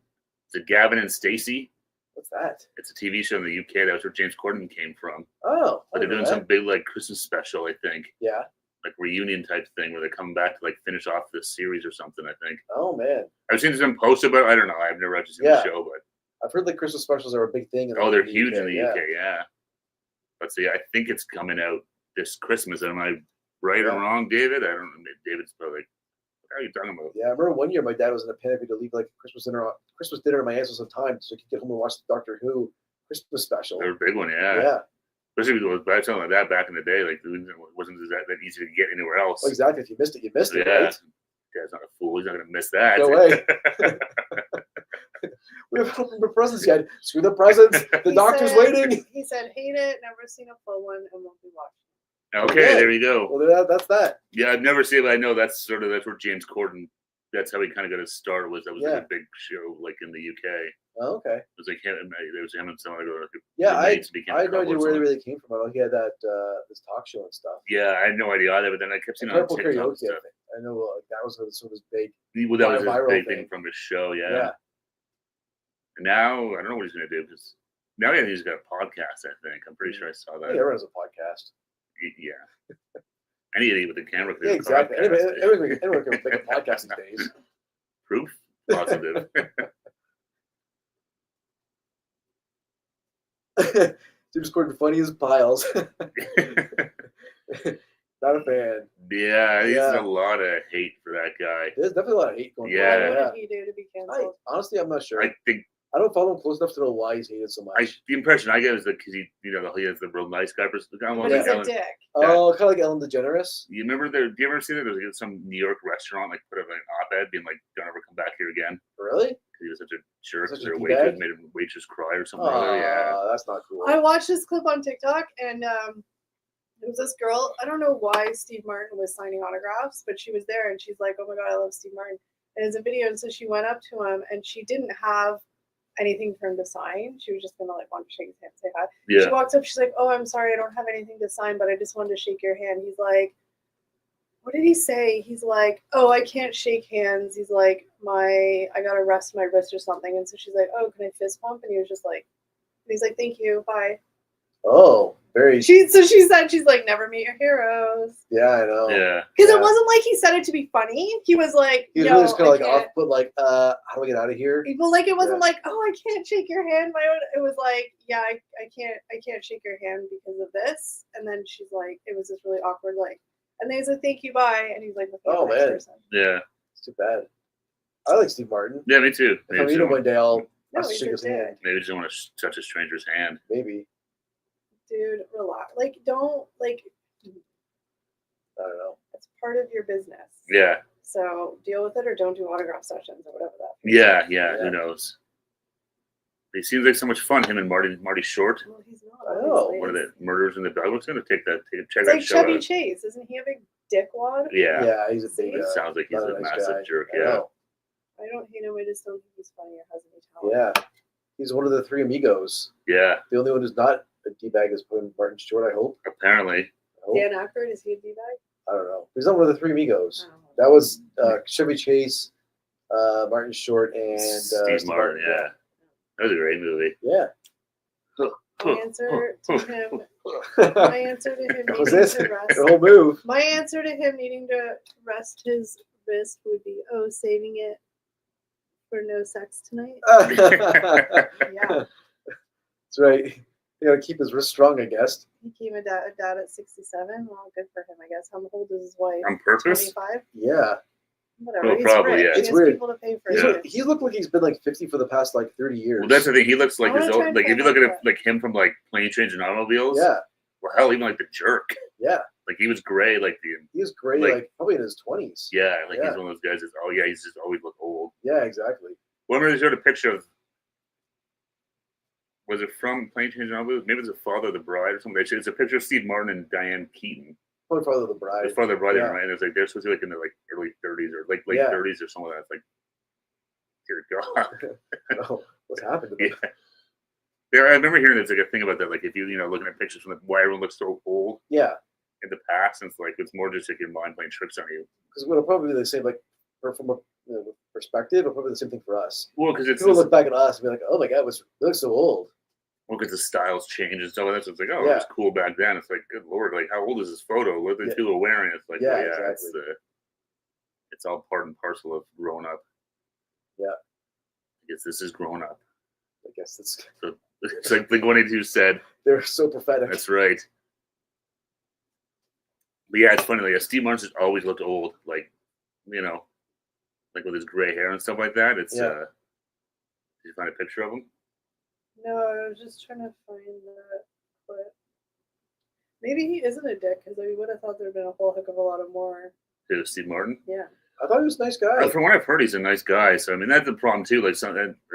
it's Gavin and Stacey. What's that? It's a TV show in the UK. That was where James Corden came from. Oh, But they're doing some big like Christmas special. I think Yeah. like reunion type thing where they're coming back to like finish off this series or something. I think Oh man, I've seen some posts about. I don't know. I've never actually seen the show, but I've heard like Christmas specials are a big thing. they're huge in the UK. Yeah. But see, I think it's coming out this Christmas. Am I right or wrong, David? I don't know. David's probably like, what are you talking about? Yeah, I remember one year my dad was in a panic to leave like Christmas dinner at my aunt's house on time so he could get home and watch the Doctor Who Christmas special. They're a big one, yeah. Yeah, Especially with something like that back in the day, like it wasn't that easy to get anywhere else. well, exactly. If you missed it, you missed it, Yeah. right? Dad's not a fool. He's not going to miss that. No way. We haven't opened the presents yet. Screw the presents. The He doctor's said- waiting. He said, "Hate it. Never seen a full one, and won't be watching." Okay, there you go. Well, that's that. Yeah, I've never seen it, but I know that's where James Corden. That's how he kind of got his start. Was like a big show like in the UK. It Oh, okay. was like him. There was him and some other. Yeah, I roommates became had no a couple idea or where they something. really came from. I know he had that this talk show and stuff. Yeah, I had no idea either. But then I kept seeing it on Purple TikTok and karaoke. stuff. I know that was sort of his big. Well, that was his viral big thing. thing from his show. Yeah. Yeah. And now I don't know what he's going to do because now he's got a podcast. I think I'm pretty sure I saw I think that. everyone has a podcast. Yeah. Any idiot with a camera could Yeah, do a exactly. podcast. Anyone can make a podcast these days. Proof positive. James Corden funny as piles. Not a fan. Yeah, there's Yeah. a lot of hate for that guy. There's definitely a lot of hate going Yeah. on. What did he do to be canceled? Honestly, I'm not sure. I think I don't follow him close enough to know why he's hated so much. the impression I get is that because he has the real nice guy. But Almost he's like a Ellen. dick. Oh, kind of like Ellen DeGeneres. You remember there? Do you ever see that? There was some New York restaurant like put up an op-ed being like, "Don't ever come back here again." Really? He was such a jerk. Such a Their D-bag? waitress made a waitress cry or something. or other. Yeah. That's not cool. I watched this clip on TikTok, and it was this girl. I don't know why Steve Martin was signing autographs, but she was there, and she's like, "Oh my god, I love Steve Martin." And it's a video, and so she went up to him, and she didn't have anything for him to sign. She was just gonna like want to shake his hand, say hi. Yeah. She walks up, she's like, "Oh, I'm sorry, I don't have anything to sign, but I just wanted to shake your hand." He's like, what did he say? He's like, "Oh, I can't shake hands." He's like, I gotta rest my wrist or something. And so she's like, "Oh, can I fist bump?" And he was just like, and he's like, "Thank you, bye." Oh, very. She said, she's like, "Never meet your heroes." Yeah, I know. Yeah. Because Yeah. it wasn't like he said it to be funny. He was like, He was "No, really just kind I of like can't." off, but like, how do I get out of here? Well, like it wasn't Yeah. like, "Oh, I can't shake your hand." It was like, "Yeah, I can't shake your hand because of this." And then she's like, it was just really awkward, like, and then he's like, "Thank you, bye," and he's like, looking Oh, at the next man. person. Yeah. It's too bad. I like Steve Martin. Yeah, me too. If I meet him one day, I'll No, shake he's his a dick. hand. Maybe just don't want to touch a stranger's hand. Maybe. Dude, relax. Like, don't like. I don't know. It's part of your business. Yeah. So deal with it, or don't do autograph sessions or whatever that. Yeah. Yeah. Who knows? He seems like so much fun. Him and Marty Short. Well, he's not. I know. obviously. What are the murders in the dog? What's going to check It's that like show Chevy out. Chase, isn't he a big dickwad? Yeah. Yeah, he's a big. It sounds like he's not a nice massive guy. jerk. I Yeah. know. I don't hate him. I just don't think he's funny or has any talent. Yeah. He's one of the three amigos. Yeah. The only one who's not a D-bag is Martin Short, I hope. Apparently. I hope. Dan Aykroyd, is he a D-bag? I don't know. He's not one of the three amigos. I don't know. That was Chevy Chase, Martin Short, and Steve Martin. Yeah. That was a great movie. Yeah. My answer to him. My answer to him That was needing it. to rest. The whole move. My answer to him needing to rest his wrist would be, saving it for no sex tonight. That's Yeah, right. You gotta keep his wrist strong, I guess. he became a dad at 67. Well, good for him, I guess. How old is his wife? On purpose? 25. Yeah. Whatever. Well, He's probably, rich. yeah. He It's has weird. people to pay for He's it. look, he looked like he's been like 50 for the past like 30 years. Well, that's the thing. He looks like I wanna his try own. and Like if find you look at out it, like him from like Plane, Trains, and Automobiles. Yeah. Well, hell, even like the Jerk. Yeah. Like he was gray. Like He was great, Like- like probably in his 20s. yeah. Like Yeah. he's one of those guys. That's he's just always looked old. Yeah, exactly. Remember they showed a picture of. Was it from Plane, Trains, and Automobiles? Maybe it's a Father of the Bride or something. It's a picture of Steve Martin and Diane Keaton. Probably Father of the Bride. It's Father of the Bride, Yeah. right? And it's like they're supposed to be like in their like early 30s or like late Yeah. 30s or something like that. It's like, dear God. Oh, what's happened to them? Yeah. There, I remember hearing there's like a thing about that. Like if you looking at pictures from why everyone looks so old Yeah, in the past, and it's like it's more just like your mind playing tricks on you. because it'll probably be the same, like from a perspective, it'll probably be the same thing for us. Well, because it's People look back at us and be like, "Oh my God, it looks so old." well, because the styles change and stuff like that. So it's like, oh, Yeah. it was cool back then. It's like, good lord, like how old is this photo? What are the Yeah. two wearing? It's like, Yeah, oh, yeah, exactly. it's all part and parcel of growing up. Yeah. I guess this is growing up. I guess that's So it's like Blink-182 said. they're so prophetic. That's right. But yeah, it's funny. Like Steve Martin just always looked old, like like with his gray hair and stuff like that. It's Yeah. Did you find a picture of him? No, I was just trying to find that clip. Maybe he isn't a dick because we would have thought there'd been a whole heck of a lot of more. Who, Steve Martin? Yeah. I thought he was a nice guy. From what I've heard, he's a nice guy. So I mean, that's the problem too. Like,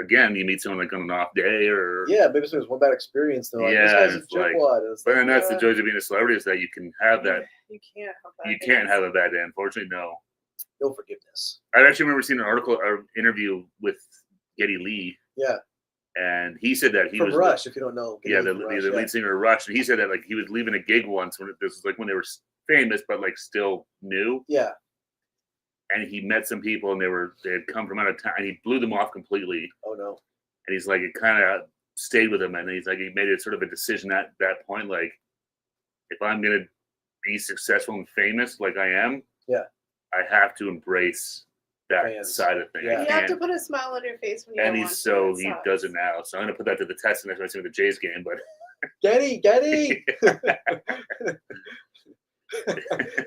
again, you meet someone like on an off day, or Yeah, maybe it was one bad experience though. Like, Yeah, this guy's a it's like- jerkwad. It's But like, then that's the Yeah. joys of being a celebrity is that you can have that. You can't have that. You can't have a bad day. Unfortunately, no. no forgiveness. I actually remember seeing an article or interview with Geddy Lee, Yeah, and he said that he from was Rush. If you don't know, the from Rush, lead singer of Rush, and he said that like he was leaving a gig once when this was like when they were famous but like still new, Yeah, and he met some people and they had come from out of town, and he blew them off completely, oh no, and he's like it kind of stayed with him, and he's like he made it sort of a decision at that point, like if I'm gonna be successful and famous like I am, Yeah. I have to embrace that Fans. side of things. Yeah. I You have to can't- put a smile on your face when you and don't he's want so to. he It does sucks. it now. So I'm gonna put that to the test next time I see the Jays game. But Getty.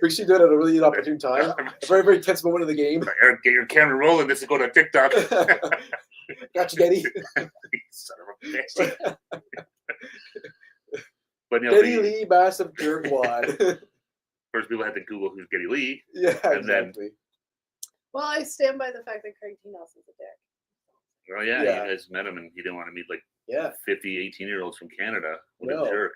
We should do it at a really inopportune time. A very, very tense moment of the game. Eric, get your camera rolling. This is going to TikTok. Gotcha, Getty. Son of a bitch. But Getty Lee, massive jerkwad. first people had to Google who's Geddy Lee. Yeah, And then- exactly. Well, I stand by the fact that Craig T. Nelson's a dick. Well, yeah, Yeah. you guys met him, and he didn't want to meet like Yeah, 50, 18-year-olds from Canada. What No. a jerk.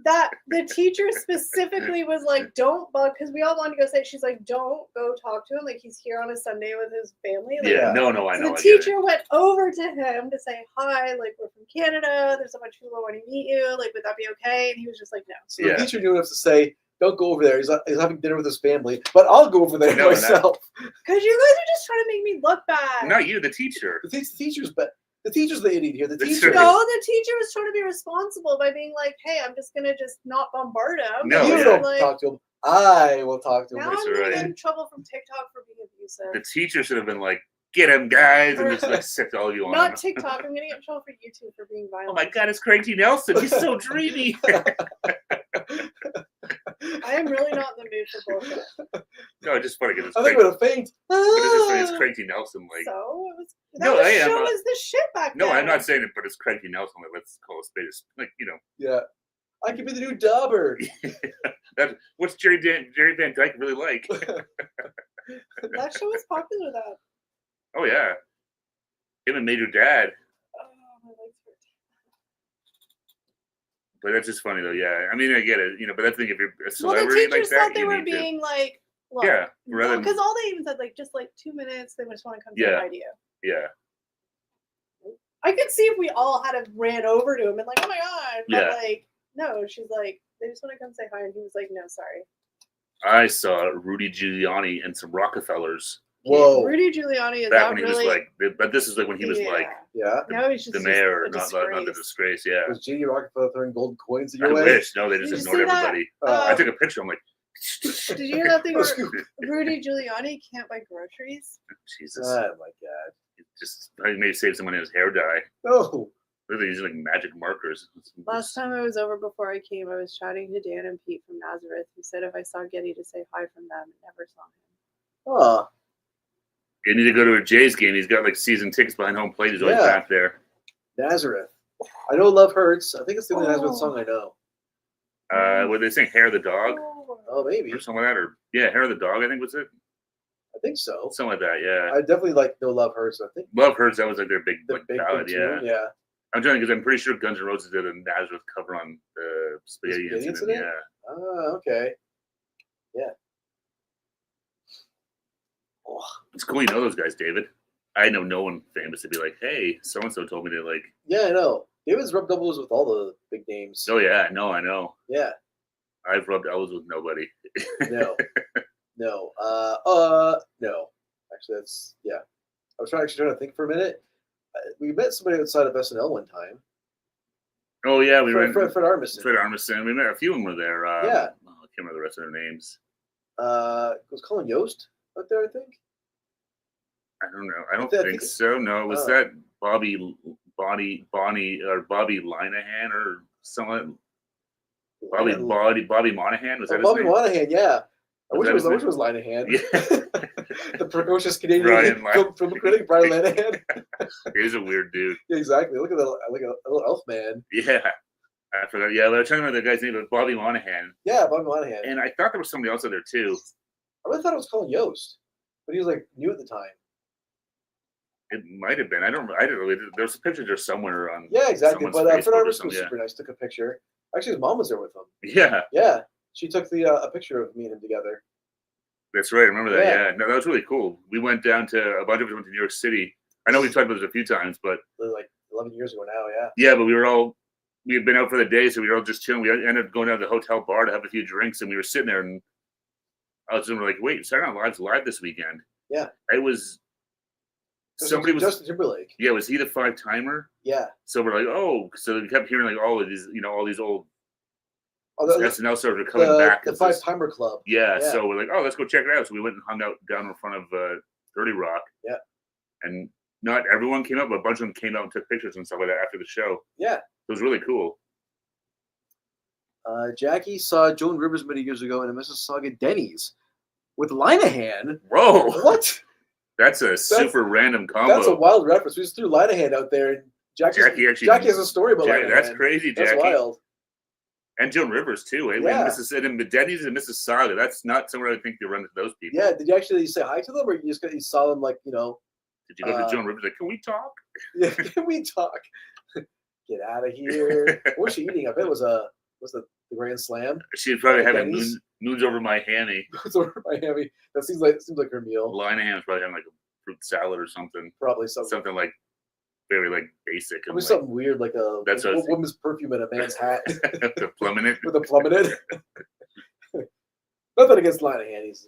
That the teacher specifically was like, "Don't bug," because we all wanted to go say. She's like, "Don't go talk to him. Like he's here on a Sunday with his family." Like, Yeah, Yeah. no, I So know. the I get it. teacher went over to him to say, "Hi, like we're from Canada. There's a bunch of people who want to meet you. Like, would that be okay?" And he was just like, "No." so the Yeah. teacher knew enough to say, "Don't go over there. He's having dinner with his family, but I'll go over there No, myself." Because you guys are just trying to make me look bad. Not you, the teacher. The teacher's, but the teacher's the idiot here. The That's teacher. true. No, the teacher was trying to be responsible by being like, "Hey, I'm just gonna just not bombard him." No, you yeah. don't Like, talk to him. I will talk to him. now That's I'm gonna right. get in trouble from TikTok for being abusive. The teacher should have been like, "Get him, guys," and just like sipped all of you on Not him. TikTok. I'm gonna get in trouble for YouTube for being violent. Oh my God, it's Craig T. Nelson. He's so dreamy. I am really not in the mood for bullshit. No, it's just funny because it's I think Craig. I'm gonna faint. But it's just funny. It's Ah! Craig T. Nelson. Like, So it was. No, That I am, show was the shit back no, then. I'm not saying it, but it's Craig T. Nelson. Like, let's call a spade a spade. Like, Yeah, I could be the new Dauber. what's Jerry Van Dyke really like? That show was popular then. Oh yeah, him and Major Dad. Oh, my legs hurt. But that's just funny though. Yeah, I mean, I get it. But that's the thing. If you're a Well, the celebrity like teachers that, thought they you were need to. being like, look, Yeah, rather than because all they even said like just like 2 minutes, they just want to come say Yeah. hi to you. yeah, I could see if we all had ran over to him and like, oh my god, but Yeah. like, no, she's like, they just want to come say hi, and he was like, no, sorry. I saw Rudy Giuliani and some Rockefellers Whoa. Rudy Giuliani is back not when he really. was like, but this is like when he was like Yeah. now he's just the mayor, a not the disgrace. disgrace. Yeah, Was J.D. Rockefeller throwing gold coins at I your way? wish. No, they Did just you ignored see that? everybody. Uh, I took a picture. I'm like, Did you hear that thing What a where scoop. Rudy Giuliani can't buy groceries? Jesus. Oh my god. Just maybe save some money on his hair dye. No. They're using like magic markers. Last time I was over before I came, I was chatting to Dan and Pete from Nazareth, who said if I saw Getty to say hi from them, I never saw him. Oh. You need to go to a Jays game. He's got like season tickets behind home plate. He's always back there. Nazareth. I know Love Hurts. I think it's the only Nazareth song I know. Were they saying Hair of the Dog? Oh, maybe. Or something like that. Or Hair of the Dog, I think was it. I think so. Something like that, yeah. I definitely like No Love Hurts. I think Love Hurts, that was like their big ballad, tune, yeah. I'm trying to, because I'm pretty sure Guns N' Roses did a Nazareth cover on the Spaghetti Incident. Yeah. Ah, okay. Yeah. Oh, it's cool you know those guys, David. I know no one famous to be like, hey, so-and-so told me to like. Yeah, I know. David's rubbed elbows with all the big names. Oh, yeah, no, I know. Yeah. I've rubbed elbows with nobody. No. No. No. Actually, that's, yeah. I was trying to think for a minute. We met somebody outside of SNL one time. Oh, yeah. We Fred Armisen. Fred Armisen. We met a few of them were there. Yeah. I can't remember the rest of their names. Was Colin Yost out there, I think? I don't know. I don't think so. No, was that Bobby Linehan or someone? Bobby Monahan? Was that his name? Bobby Monahan, yeah. I wish it was Linehan. Yeah. The precocious Canadian film critic, Brian Linehan. He's a weird dude. Yeah, exactly. Look at that, like a little elf man. Yeah. I forgot. Yeah, but I was trying to remember the guy's name, but Bobby Monahan. Yeah, Bobby Monahan. And I thought there was somebody else out there too. I really thought it was Colin Yost, but he was like new at the time. It might have been. I don't really. There's a picture there somewhere on. Yeah, exactly. But Fred Armisen was yeah. super nice. Took a picture. Actually, his mom was there with him. Yeah. Yeah, she took a picture of me and him together. That's right. I remember that. Yeah. No, that was really cool. We went down to a bunch of us went to New York City. I know we've talked about this a few times, but like 11 years ago now. Yeah. Yeah, but we had been out for the day, so we were all just chilling. We ended up going down to the hotel bar to have a few drinks, and we were sitting there, and I was like, "Wait, Saturday Night Live's live this weekend." Yeah. It was. Somebody was Justin Timberlake. Yeah, was he the 5-timer? Yeah. So we're like, oh, so we kept hearing like all of these, all these old SNL stars are coming back. The 5-timer club. Yeah, so we're like, oh, let's go check it out. So we went and hung out down in front of 30 Rock. Yeah. And not everyone came out, but a bunch of them came out and took pictures and stuff like that after the show. Yeah. It was really cool. Jackie saw Joan Rivers many years ago in a Mississauga Denny's with Linehan. Whoa. What? That's super random combo. That's a wild reference. We just threw Linehan out there, and Jackie has a story about Linehan. That's crazy, Jackie. That's wild. And Joan Rivers too. Yeah. And Denny's in Mississauga. That's not somewhere I think you run into those people. Yeah. Did you actually say hi to them, or you saw them like Did you go to Joan Rivers like, can we talk? Yeah, can we talk? Get out of here. What was she eating? I bet it was the Grand Slam. She'd probably having moons over my hammy. Moons over my hammy. That seems like her meal. Linehan's probably having like a fruit salad or something. Probably something like very like basic. It was something weird, like a woman's perfume in a man's hat. The plum in it. With a plum in it. Nothing against Linehan. He's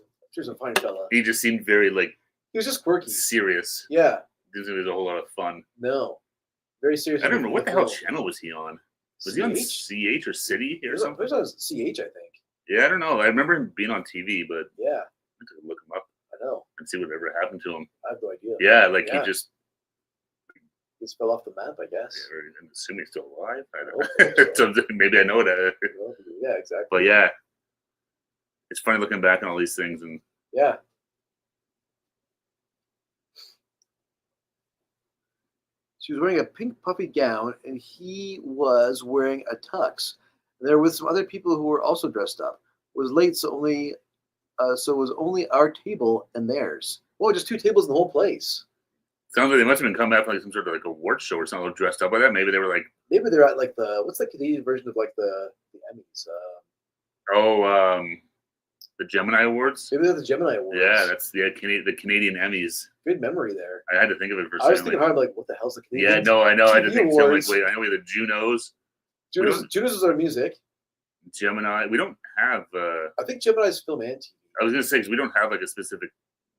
a fine fella. He just seemed very he was just quirky. Serious. Yeah. This was a whole lot of fun. No. Very serious. I don't remember what the hell channel was he on? Was he on CH or City or something? He was on CH, I think. Yeah, I don't know. I remember him being on TV, but yeah, I could look him up. I know. And see whatever happened to him. I have no idea. Yeah, he just fell off the map, I guess. Yeah, I'm assuming he's still alive. I don't know. Maybe I know it. Yeah, exactly. But yeah, it's funny looking back on all these things and yeah. She was wearing a pink puffy gown, and he was wearing a tux. There were some other people who were also dressed up. It was late, so it was only our table and theirs. Well, just 2 tables in the whole place. Sounds like they must have been coming back from some sort of award show or something, dressed up like that. Maybe they were Maybe they're at what's the Canadian version of the Emmys? The Gemini Awards. Maybe they're the Gemini Awards. Yeah, that's the Canadian Emmys. Good memory there. I had to think of it for a second. I was thinking, I'm like, what the hell's the Canadian? Yeah, no, I know. I had to think. Awards. Wait, I know we have the Junos. Junos is our music. Gemini. We don't have. I think Gemini's film and TV. I was gonna say because we don't have a specific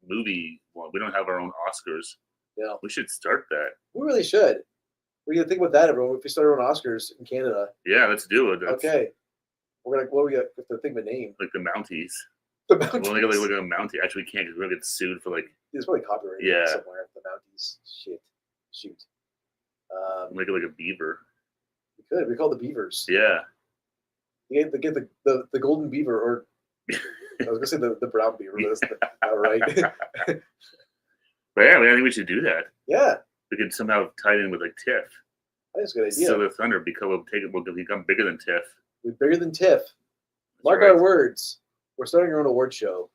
movie one. We don't have our own Oscars. Yeah, we should start that. We really should. We can think about that, everyone. If we start our own Oscars in Canada. Yeah, let's do it. Okay. What do we got to think of a name? Like the Mounties. The Well, Mounties. like a Mountie. Actually, we can't because we're gonna get sued for like There's probably copyright Yeah. somewhere. The Mounties. Shoot. like a beaver. We could. We call the Beavers. Yeah. You get the golden beaver, or I was gonna say the brown beaver, but that's not right. But yeah, I think we should do that. Yeah, We could somehow tie it in with like Tiff. I think it's a good idea. So the Thunder will become bigger than Tiff. We're bigger than Tiff. Mark right. our words. We're starting our own award show.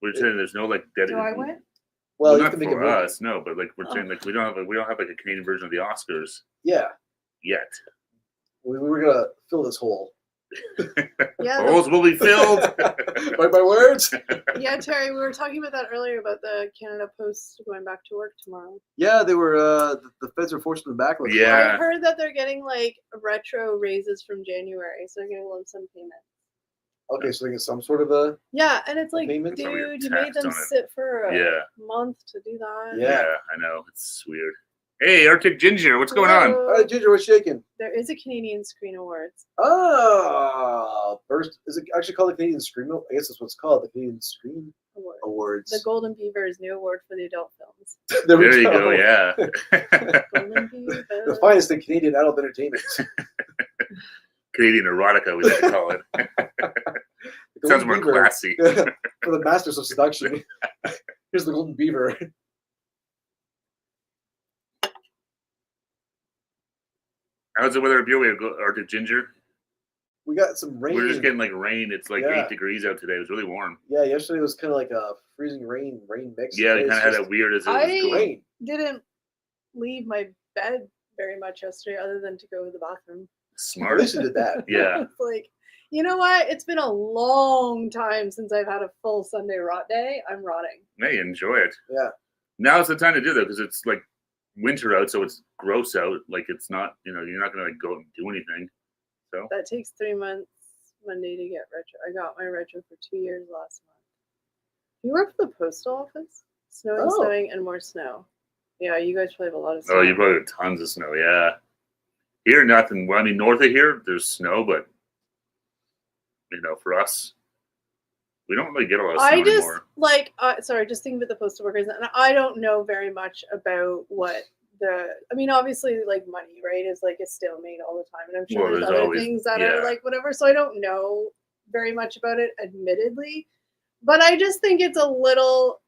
We're saying there's no like Do I win? Well, you not can make for a movie. us, no, but like we're saying like we don't have like a Canadian version of the Oscars Yeah, yet. we were gonna fill this hole. Yeah, Holes will be filled. By my words. yeah, Terry. We were talking about that earlier about the Canada Post going back to work tomorrow. Yeah, they were. The feds are forcing them back. Like, Yeah. I heard that they're getting like retro raises from January, so they're getting lump sum payment. Okay, so they get some sort of a. Yeah, and it's like, Payment? So we get dude, you made taxed them on it. sit for a Yeah. month to do that. Yeah. I know. It's weird. Hey, Arctic Ginger, what's going on? Hello. All right, Ginger, what's shaking? There is a Canadian Screen Awards. Oh, first is it actually called the Canadian Screen? I guess that's what it's called, the Canadian Screen Award. Awards. The Golden Beaver's new award for the adult films. There we There you go, yeah. Golden Beaver. The finest in Canadian adult entertainment. Canadian erotica, we like to call it. The Sounds Golden more Beaver. classy. For the masters of seduction. Here's the Golden Beaver. How's the weather up your way, Arctic Ginger? We got some rain. We're just getting like rain. It's like Yeah. 8 degrees out today. It was really warm. Yeah, yesterday was kind of like a freezing rain mix. Yeah, Today we kind it's of had just that weird as it was I- going. rain. Didn't leave my bed very much yesterday other than to go to the bathroom. At Smart. least you did that. Yeah. It's like, you know what? It's been a long time since I've had a full Sunday rot day. I'm rotting. Hey, enjoy it. Yeah. Now's the time to do that because it's like winter out, so it's gross out. Like it's not, you're not gonna like go out and do anything. So That takes 3 months Monday to get retro. I got my retro for 2 years last month. You work for the postal office? Snowing, Oh. snowing, and more snow. Yeah, you guys probably have a lot of snow. oh, you probably have tons of snow. Yeah. Here, nothing. Well, I mean, north of here, there's snow, but for us, we don't really get a lot of snow I just anymore. sorry, just thinking about the postal workers, and I don't know very much about what obviously like money, right, is like a stalemate all the time, and I'm sure Well, there's there's other always- things that yeah. are like whatever. So I don't know very much about it, admittedly, but I just think it's a little.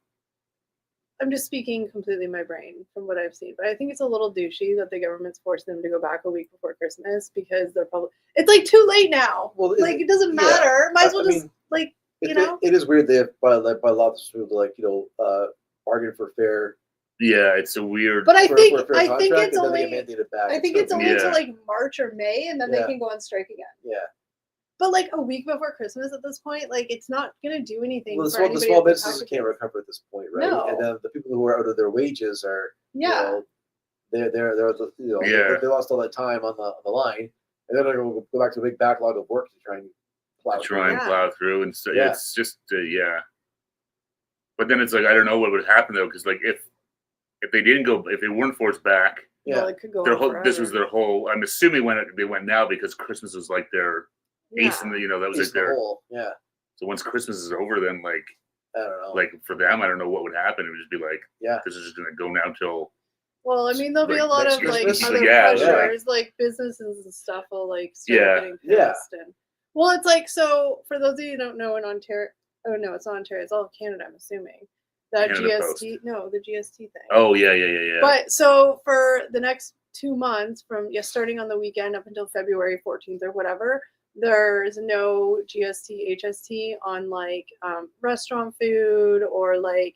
I'm just speaking completely my brain from what I've seen, but I think it's a little douchey that the government's forcing them to go back a week before Christmas because they're probably. It's like too late now. Well, Like it doesn't yeah. matter. Might as well I just mean, like It is weird they have by law through bargain for fair. Yeah, it's a weird. But I for think a fair I contract, think it's and then they only. get mandated back. I think So it's only Yeah. until like March or May, and then they Yeah. can go on strike again. yeah. But like a week before Christmas at this point, like it's not gonna do anything. Well, for the anybody small at the businesses can't packages. recover at this point, right? No. And then the people who are out of their wages are, Yeah, they're Yeah. they lost all that time on the line, and then they're going to go back to a big backlog of work to try and plow try and Yeah. plow through, and so Yeah. it's just yeah. But then it's like I don't know what would happen though, because like if they didn't go, if they weren't forced back, Yeah. well, it could go. their on whole this was forever. their whole. I'm assuming they went now because Christmas was like their ace in the that was It's like the their. whole, yeah. So once Christmas is over, then like I don't know. for them, I don't know what would happen. It would just be like Yeah. this is just gonna go now till Well, I mean, there'll be a like lot next of like Christmas? other Yeah, pressures, like businesses and stuff will like start Yeah. getting Yeah. pissed. And well, it's like so for those of you who don't know in Ontario. Oh no, it's not Ontario. It's all of Canada. I'm assuming that Canada GST. No, the GST thing. oh yeah. But so for the next 2 months, from starting on the weekend up until February 14th or whatever, there's no GST, HST on like restaurant food or like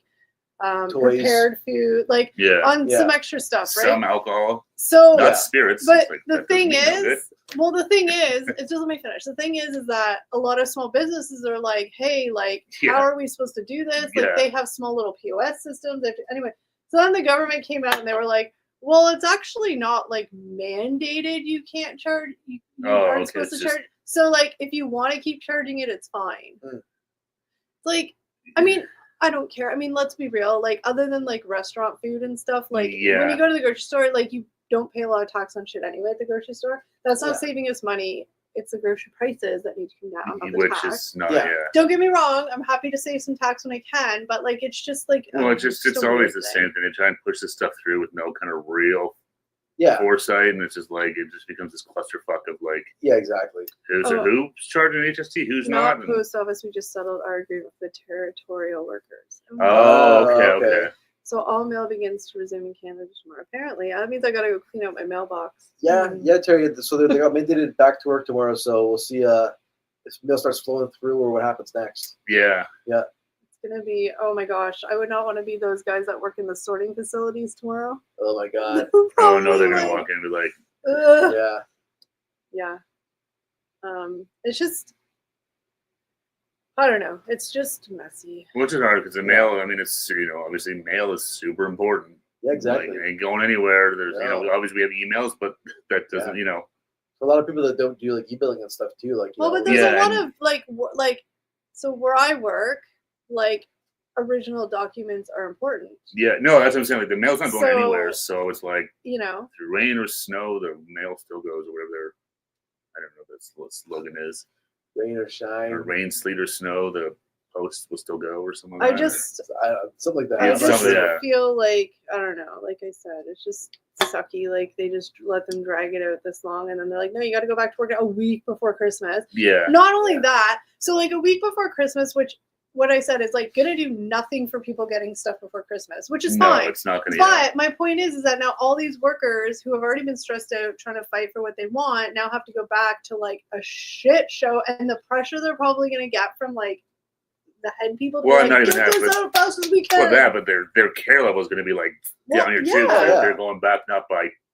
Toys. prepared food, like yeah. on Yeah. some extra stuff, right? Some alcohol, So, not Yeah. spirits. but It's like, the that doesn't thing mean no good. is, well, the thing is, it's just let me finish. The thing is that a lot of small businesses are like, hey, like, Yeah. how are we supposed to do this? Like, Yeah. they have small little POS systems. Anyway, so then the government came out and they were like, well, it's actually not like mandated. You can't charge. You Oh, aren't okay, supposed to it's just- charge. So, like, if you want to keep charging it, it's fine. Mm. It's like, I mean, I don't care. I mean, let's be real. Like, other than like restaurant food and stuff, like when Yeah. you go to the grocery store, like you don't pay a lot of tax on shit anyway at the grocery store. That's not Yeah. saving us money it's the grocery prices that need to come down, not the which tax. is not. Yeah. Yeah. Don't get me wrong, I'm happy to save some tax when I can, but like it's just like Well, it's a always weird the thing. same thing. They try and push this stuff through with no kind of real Yeah. foresight, and it's just like it just becomes this clusterfuck of like Yeah, exactly. who's charging HST, who's Not not. post office. We just settled our agreement with the territorial workers. Oh, okay, okay. okay. So all mail begins to resume in Canada tomorrow. Apparently, that means I gotta go clean out my mailbox. Yeah, Terry. So they got mandated back to work tomorrow. So we'll see if mail starts flowing through or what happens next. Yeah. It's gonna be. Oh my gosh, I would not want to be those guys that work in the sorting facilities tomorrow. Oh my god. Oh no, they're gonna walk in and be like, Ugh. Yeah. Yeah. It's just. I don't know. It's just messy. which is hard because the mail. I mean, it's obviously mail is super important. Yeah, exactly. Like, it ain't going anywhere. There's No. obviously we have emails, but that doesn't For a lot of people that don't do like e-billing and stuff too, like Well, but there's a lot of like. So where I work, like original documents are important. Yeah, no, that's what I'm saying. Like the mail's not going So- anywhere, so it's like through rain or snow, the mail still goes or whatever. I don't know what the slogan is. rain or shine, Or rain, sleet, or snow, the post will still go or something. I like that. just something like that. I Yeah, just something, yeah. feel like I don't know. Like I said, it's just sucky. Like they just let them drag it out this long, and then they're like, "No, you got to go back to work a week before Christmas." Yeah. Not only that, so like a week before Christmas, which what I said is like gonna do nothing for people getting stuff before Christmas, which is No, fine. it's not going to. But my point is that now all these workers who have already been stressed out trying to fight for what they want now have to go back to like a shit show, and the pressure they're probably gonna get from like the head people to Well, be not like, even get that, this but- out as fast as we can. Well, that, but their care level is going to be like Well, down here yeah. too. Yeah. They're going back not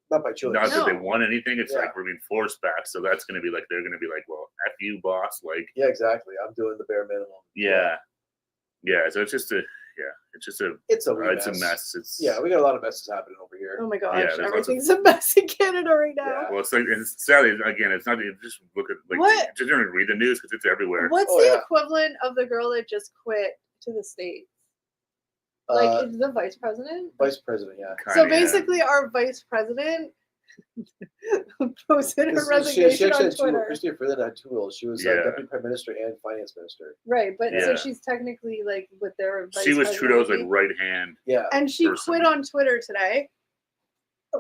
Not by choice. that they No. want anything. It's Yeah. like we're being forced back. So that's going to be like they're going to be like, well, f you, boss. Like, Yeah, exactly. I'm doing the bare minimum. yeah. So it's just a It's a it's mess. a mess. It's Yeah, we got a lot of messes happening over here. Oh my gosh, Yeah, there's lots of- everything's a mess in Canada right now. Yeah. Well, it's like it's sadly again. It's not you just look at like What? just don't even read the news because it's everywhere. What's Oh, the yeah. equivalent of the girl that just quit to the States? Like, Uh, is the vice president? Vice president, yeah. Kinda, So yeah. basically, our vice president posted her She resignation actually on had Twitter. Christopher Freeland had two roles. She was Yeah. deputy prime minister and finance minister. Right, but so Yeah. she's technically like with their vice she was president Trudeau's would like be. right hand. Yeah. And she person. quit on Twitter today,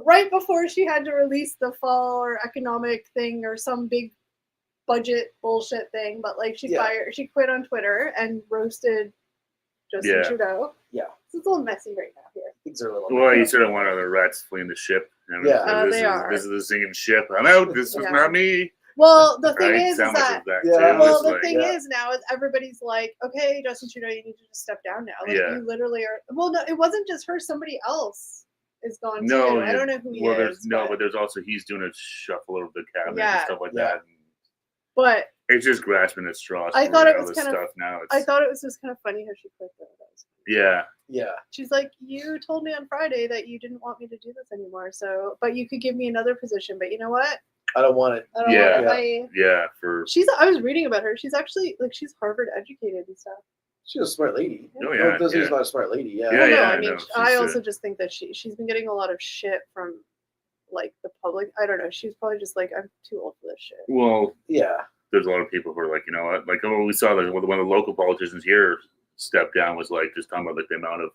right before she had to release the fall or economic thing or some big budget bullshit thing. But like she Yeah. she quit on Twitter and roasted Justin Yeah. Trudeau. Yeah. So it's a little messy right now here. Things are a little Well, you sort of want other rats fleeing the ship. I mean, Yeah. this They is are. this is the singing ship. I'm out. This was Yeah. not me. Well, the thing Right? is How much that of that Yeah. too? well, It's the like- thing yeah. is now is everybody's like, okay, Justin Trudeau, you need to just step down now. Like Yeah. you literally are. Well, no, it wasn't just her. Somebody else is gone No, too. I don't know who he well, is. but there's also he's doing a shuffle of the cabinet Yeah. and stuff like Yeah. that. But It's just grasping at straws. I for thought it all was this kind of- stuff now. It's, I thought it was just kind of funny how she quit though. That was funny. yeah, Yeah. She's like, you told me on Friday that you didn't want me to do this anymore. So, but you could give me another position. But you know what? I don't want it. I don't Yeah. want it. yeah. For I was reading about her. She's actually like she's Harvard educated and stuff. She's a smart lady. oh No, yeah, it doesn't mean yeah. she's not a smart lady. Yeah. Yeah, Well, no, yeah, I mean, no, she's, I also just think that she's been getting a lot of shit from like the public. I don't know. She's probably just like, I'm too old for this shit. Well, Yeah. there's a lot of people who are like, you know what? Like, we saw like one of the local politicians here step down was like just talking about like the amount of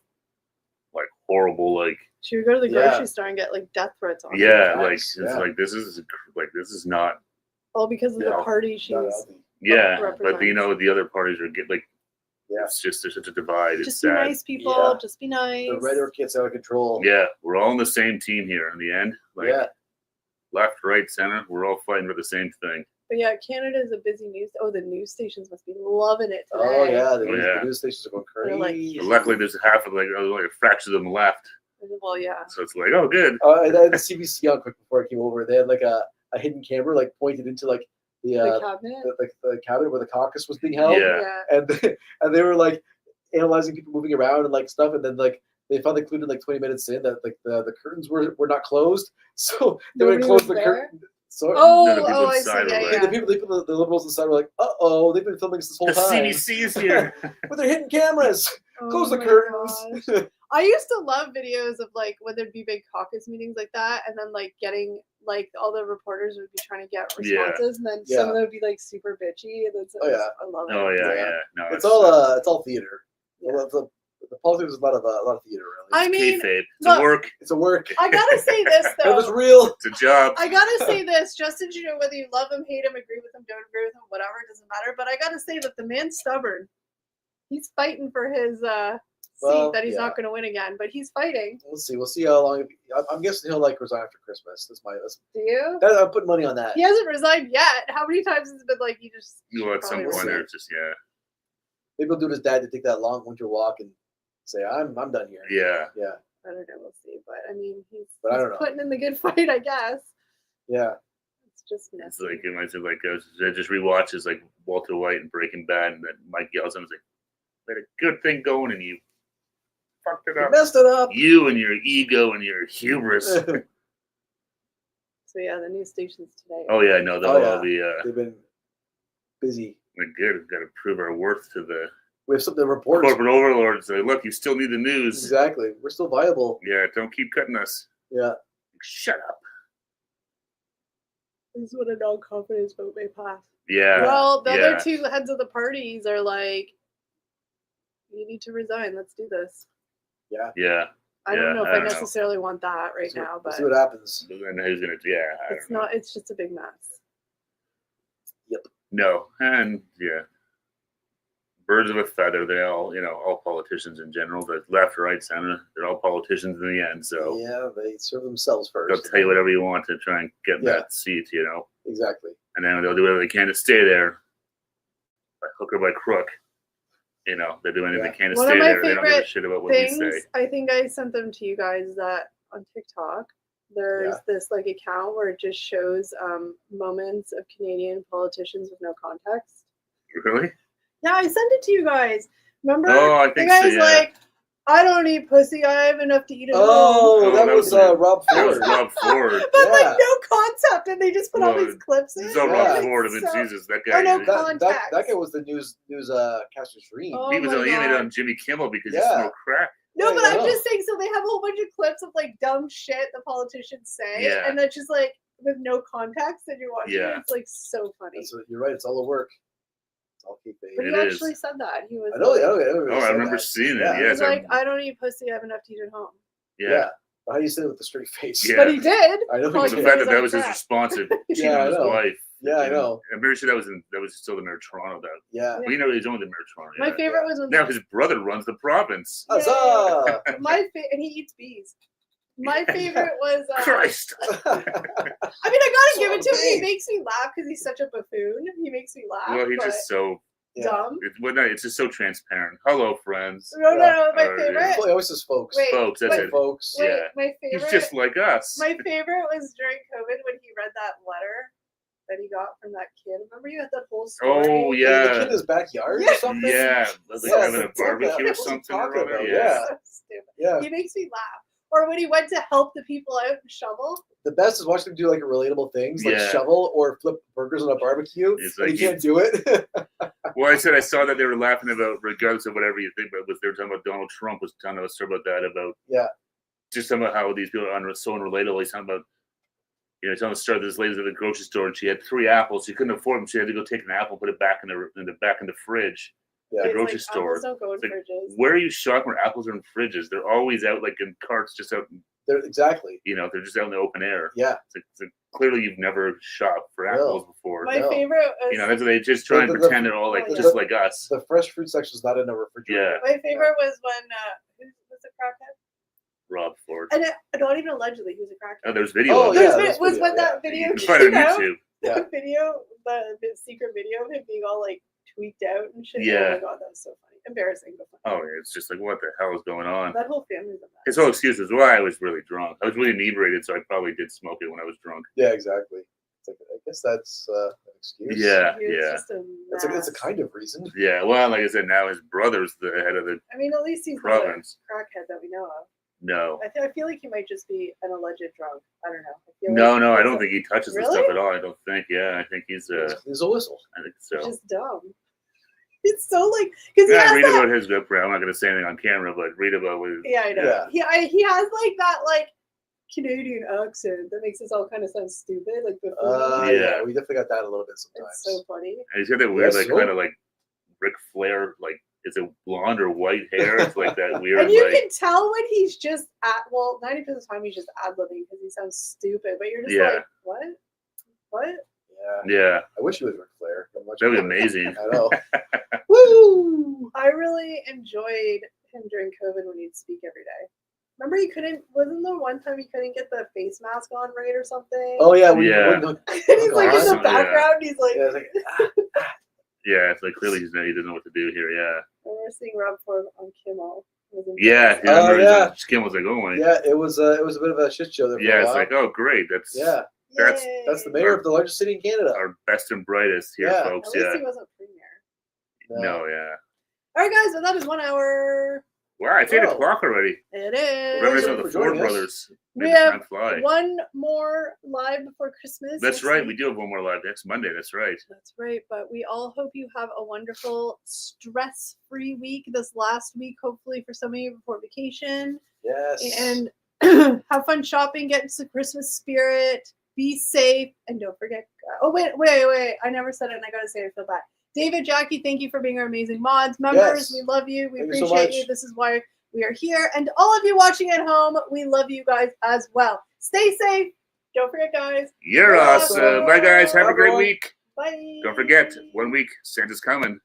like horrible like She would go to the Yeah. grocery store and get like death threats on her. yeah like Facts, it's yeah. like this is not All because of Yeah. the party Not she's healthy. yeah. But represents. the other parties are like Yeah. it's just there's such a divide. It's just be sad. nice, people. Yeah. Just be nice. The rhetoric gets out of control. Yeah, we're all on the same team here in the end. Like Yeah. left, right, center, we're all fighting for the same thing. But yeah, Canada is a busy news. Oh, the news stations must be loving it today. Oh yeah. The, Oh, news, yeah. the news stations are going They're like- crazy. But luckily, there's half of like a fraction of them left, Well, yeah. so it's like, oh, good. And I had the CBC on quick before I came over. They had like a hidden camera like pointed into like the The cabinet. the cabinet where the caucus was being held. Yeah. And they were like analyzing people moving around and like stuff, and then like they finally concluded like 20 minutes in that like the curtains were not closed, so they would Nobody close was the there? curtain. So Oh, None of the people I see. inside Yeah, were yeah. like- the people, the liberals inside were like, they've been filming this whole The time CBC is here. with their hidden cameras. Oh Close the my curtains. gosh. I used to love videos of like when there'd be big caucus meetings like that, and then like getting like all the reporters would be trying to get Yeah. responses, and then some of them would be like super bitchy, and then I love it. Oh yeah, Yeah. yeah. No, It's all theater. Yeah. The politics is a lot of theater, really. I mean, kayfabe. It's look, a work. It's a work. I gotta say this If it was though. real. It's a job. I gotta say this, Justin. You know, whether you love him, hate him, agree with him, don't agree with him, whatever, it doesn't matter. But I gotta say that the man's stubborn. He's fighting for his seat that he's not going to win again, but he's fighting. We'll see. We'll see how long. I'm guessing he'll like resign after Christmas. Do you? I'm putting money on that. He hasn't resigned yet. How many times has it been like you just? You at some point there's just Maybe he'll do his dad to take that long winter walk and say, "I'm done here." Yeah. Yeah. I don't know. We'll see. But I mean, he's I don't know. putting in the good fight, I guess. Yeah. It's just messy. It's like it reminds me I just rewatches like Walter White and Breaking Bad, and then Mike yells at him, like, "We had a good thing going, and you fucked it You up. messed it up. You and your ego and your hubris." So yeah, the news stations today. Oh yeah, no, they'll all be They've been busy. good. We've got to prove our worth to the We have something to report. corporate overlords. Say, look, you still need the news. Exactly. We're still viable. Yeah, don't keep cutting us. Yeah. Shut up. This is what a non-confidence vote may pass. Yeah. Well, the yeah. other two heads of the parties are like, you need to resign. Let's do this. Yeah. Yeah. I don't know if I I don't know. necessarily want that right now, We'll but see what happens. And who's gonna? Yeah. I it's don't know. not. It's just a big mess. No, and yeah, birds of a feather. They all, all politicians in general, but left, right, center, they're all politicians in the end. So Yeah, they serve themselves first. they'll tell you whatever you want to try and get Yeah. that seat, Exactly. and then they'll do whatever they can to stay there, by hook or by crook. They're doing anything they can to One stay of my there. They don't give a favorite shit about what we say. Things, I think I sent them to you guys that on TikTok. There's this like account where it just shows moments of Canadian politicians with no context. Really? Yeah, I sent it to you guys. Remember? Oh, I the think guy's so. Yeah. like, I don't eat pussy. I have enough to eat at home. Oh, that was Rob That was Ford. Rob Ford. But like no concept, and they just put all these clips in. It's all Yeah. Rob Ford. I mean, So- Jesus, that guy. no he context. That guy was the newscaster's dream. Oh was my on, he made it God. on Jimmy Kimmel because he Yeah. smoked crack. No, Yeah, but I I'm know. just saying. So they have a whole bunch of clips of like dumb shit the politicians say, Yeah. and that's just like with no context, and you're watching Yeah. it. It's like so funny. You're right. It's all a work. It's all keep But he It is. actually said that. He was. I know. like, I remember seeing it. Yeah. He Yeah, was like, I don't eat pussy. I have enough to eat at home. yeah. But how do you say it with a straight face? Yeah. But he did. I know. Oh, It was he the did. fact was that was his upset. response to cheating Yeah, I on his know. wife. Yeah, I know. I'm pretty sure that was still the mayor of Toronto. That Yeah. we know he's only the mayor of Toronto. My yeah. favorite was when Now his brother runs the province. Huzzah! and he eats bees. My favorite was. Christ. I mean, I gotta give it to him. He makes me laugh because he's such a buffoon. He makes me laugh. Well, he's but just so. dumb. It's just so transparent. Hello, friends. No. My Oh, favorite. yeah. He always says folks. Wait, Folks, that's wait, it. Folks. Wait, Yeah. my favorite. He's just like us. My favorite was during COVID when he read that letter that he got from that kid. Remember you had that whole story? Oh, The yeah. kid in his backyard Yeah. or something? Yeah. Like Yeah, having a what's barbecue or what's he something. Or talking whatever. about? Yeah. So stupid. Yeah. He makes me laugh. Or when he went to help the people out and shovel. The best is watching him do like relatable things, like Yeah. shovel or flip burgers on a barbecue. It's and like he can't do it. Well, I saw that they were laughing about, regardless of whatever you think, but they were talking about Donald Trump was telling us about that, about just talking about how these people are so unrelatable. He's talking about, he's telling us this lady's at the grocery store and she had 3 apples. She couldn't afford them. She had to go take an apple, and put it back in the fridge. Yeah. The It's grocery like, store. apples don't go in It's like, fridges. where are you shopping where apples are in fridges? They're always out like in carts, just out. Exactly. They're just out in the open air. Yeah. It's like, clearly you've never shopped for apples before. My No. favorite was That's they just try and The- pretend they're all like the- just like us. The fresh fruit section is not in the refrigerator. my favorite was when who was a crackhead? Rob Ford. And not even allegedly, he was a crackhead. Oh, there's video. Oh, of yeah, it. There's there's was when video, that You video can find it came on out. YouTube. Yeah. The video, the secret video of him being all like tweaked out and shit. Yeah. Oh my god, that was so funny. Embarrassing, but funny. Oh, yeah, it's just like, what the hell is going on? That whole family's a mess. His whole excuse was, well, I was really drunk. I was really inebriated, so I probably did smoke it when I was drunk. Yeah, exactly. It's like, I guess that's an excuse. Yeah, He was yeah. just a It's a mess. kind of reason. Yeah, well, like I said, now his brother's the head of the I mean, at least he's not a province. crackhead that we know of. No. I feel like he might just be an alleged drunk. I don't know. I feel No, like no, I he's don't think he touches the Really? stuff at all. I don't think. Yeah, I think he's There's a whistle. I think so. just dumb. It's so like because he Yeah, has read that. about his good friend. I'm not going to say anything on camera, but read about what. Yeah, I know. Yeah. He has like that like Canadian accent that makes us all kind of sound stupid. Like the Yeah. we definitely got that a little bit sometimes. it's so funny. And he's got that weird, Yes, like, kind of like Ric Flair, like, is it blonde or white hair? It's like that weird, And you like. can tell when he's just 90% of the time he's just ad-libbing because he sounds stupid. But you're just like, what? What? Yeah. I wish he was Ric Flair. That'd be amazing. I know. Woo! I really enjoyed him during COVID when he'd speak every day. Remember wasn't there one time he couldn't get the face mask on right or something? Oh, yeah. And he's like in the background, he's like, Yeah, it's like Yeah, it's like clearly he doesn't know what to do here. Yeah. And we're seeing Rob Ford on Kimmel. Yeah. Kim was like, oh my. Yeah, it was a bit of a shit show there for a Yeah, it's while. like, oh great, that's That's the mayor of the largest city in Canada. our best and brightest here, folks. At least he wasn't premier. No, yeah. All right, guys, so that is 1 hour. Wow, it's 8 o'clock already. It is. Reminiscent of the Ford brothers. We Made the have time fly. one more live before Christmas. That's right. We do have one more live next Monday. That's right. That's right. But we all hope you have a wonderful, stress-free week this last week, hopefully for some of you before vacation. Yes. And have fun shopping, get into the Christmas spirit, be safe, and don't forget. Oh, wait. I never said it, and I got to say it, I feel bad. David, Jackie, thank you for being our amazing mods. Members, we love you. We Thank you appreciate so you. This is why we are here. And all of you watching at home, we love you guys as well. Stay safe. Don't forget, guys. You're awesome. Bye, guys. Have a great week. Bye. Don't forget, 1 week, Santa's coming.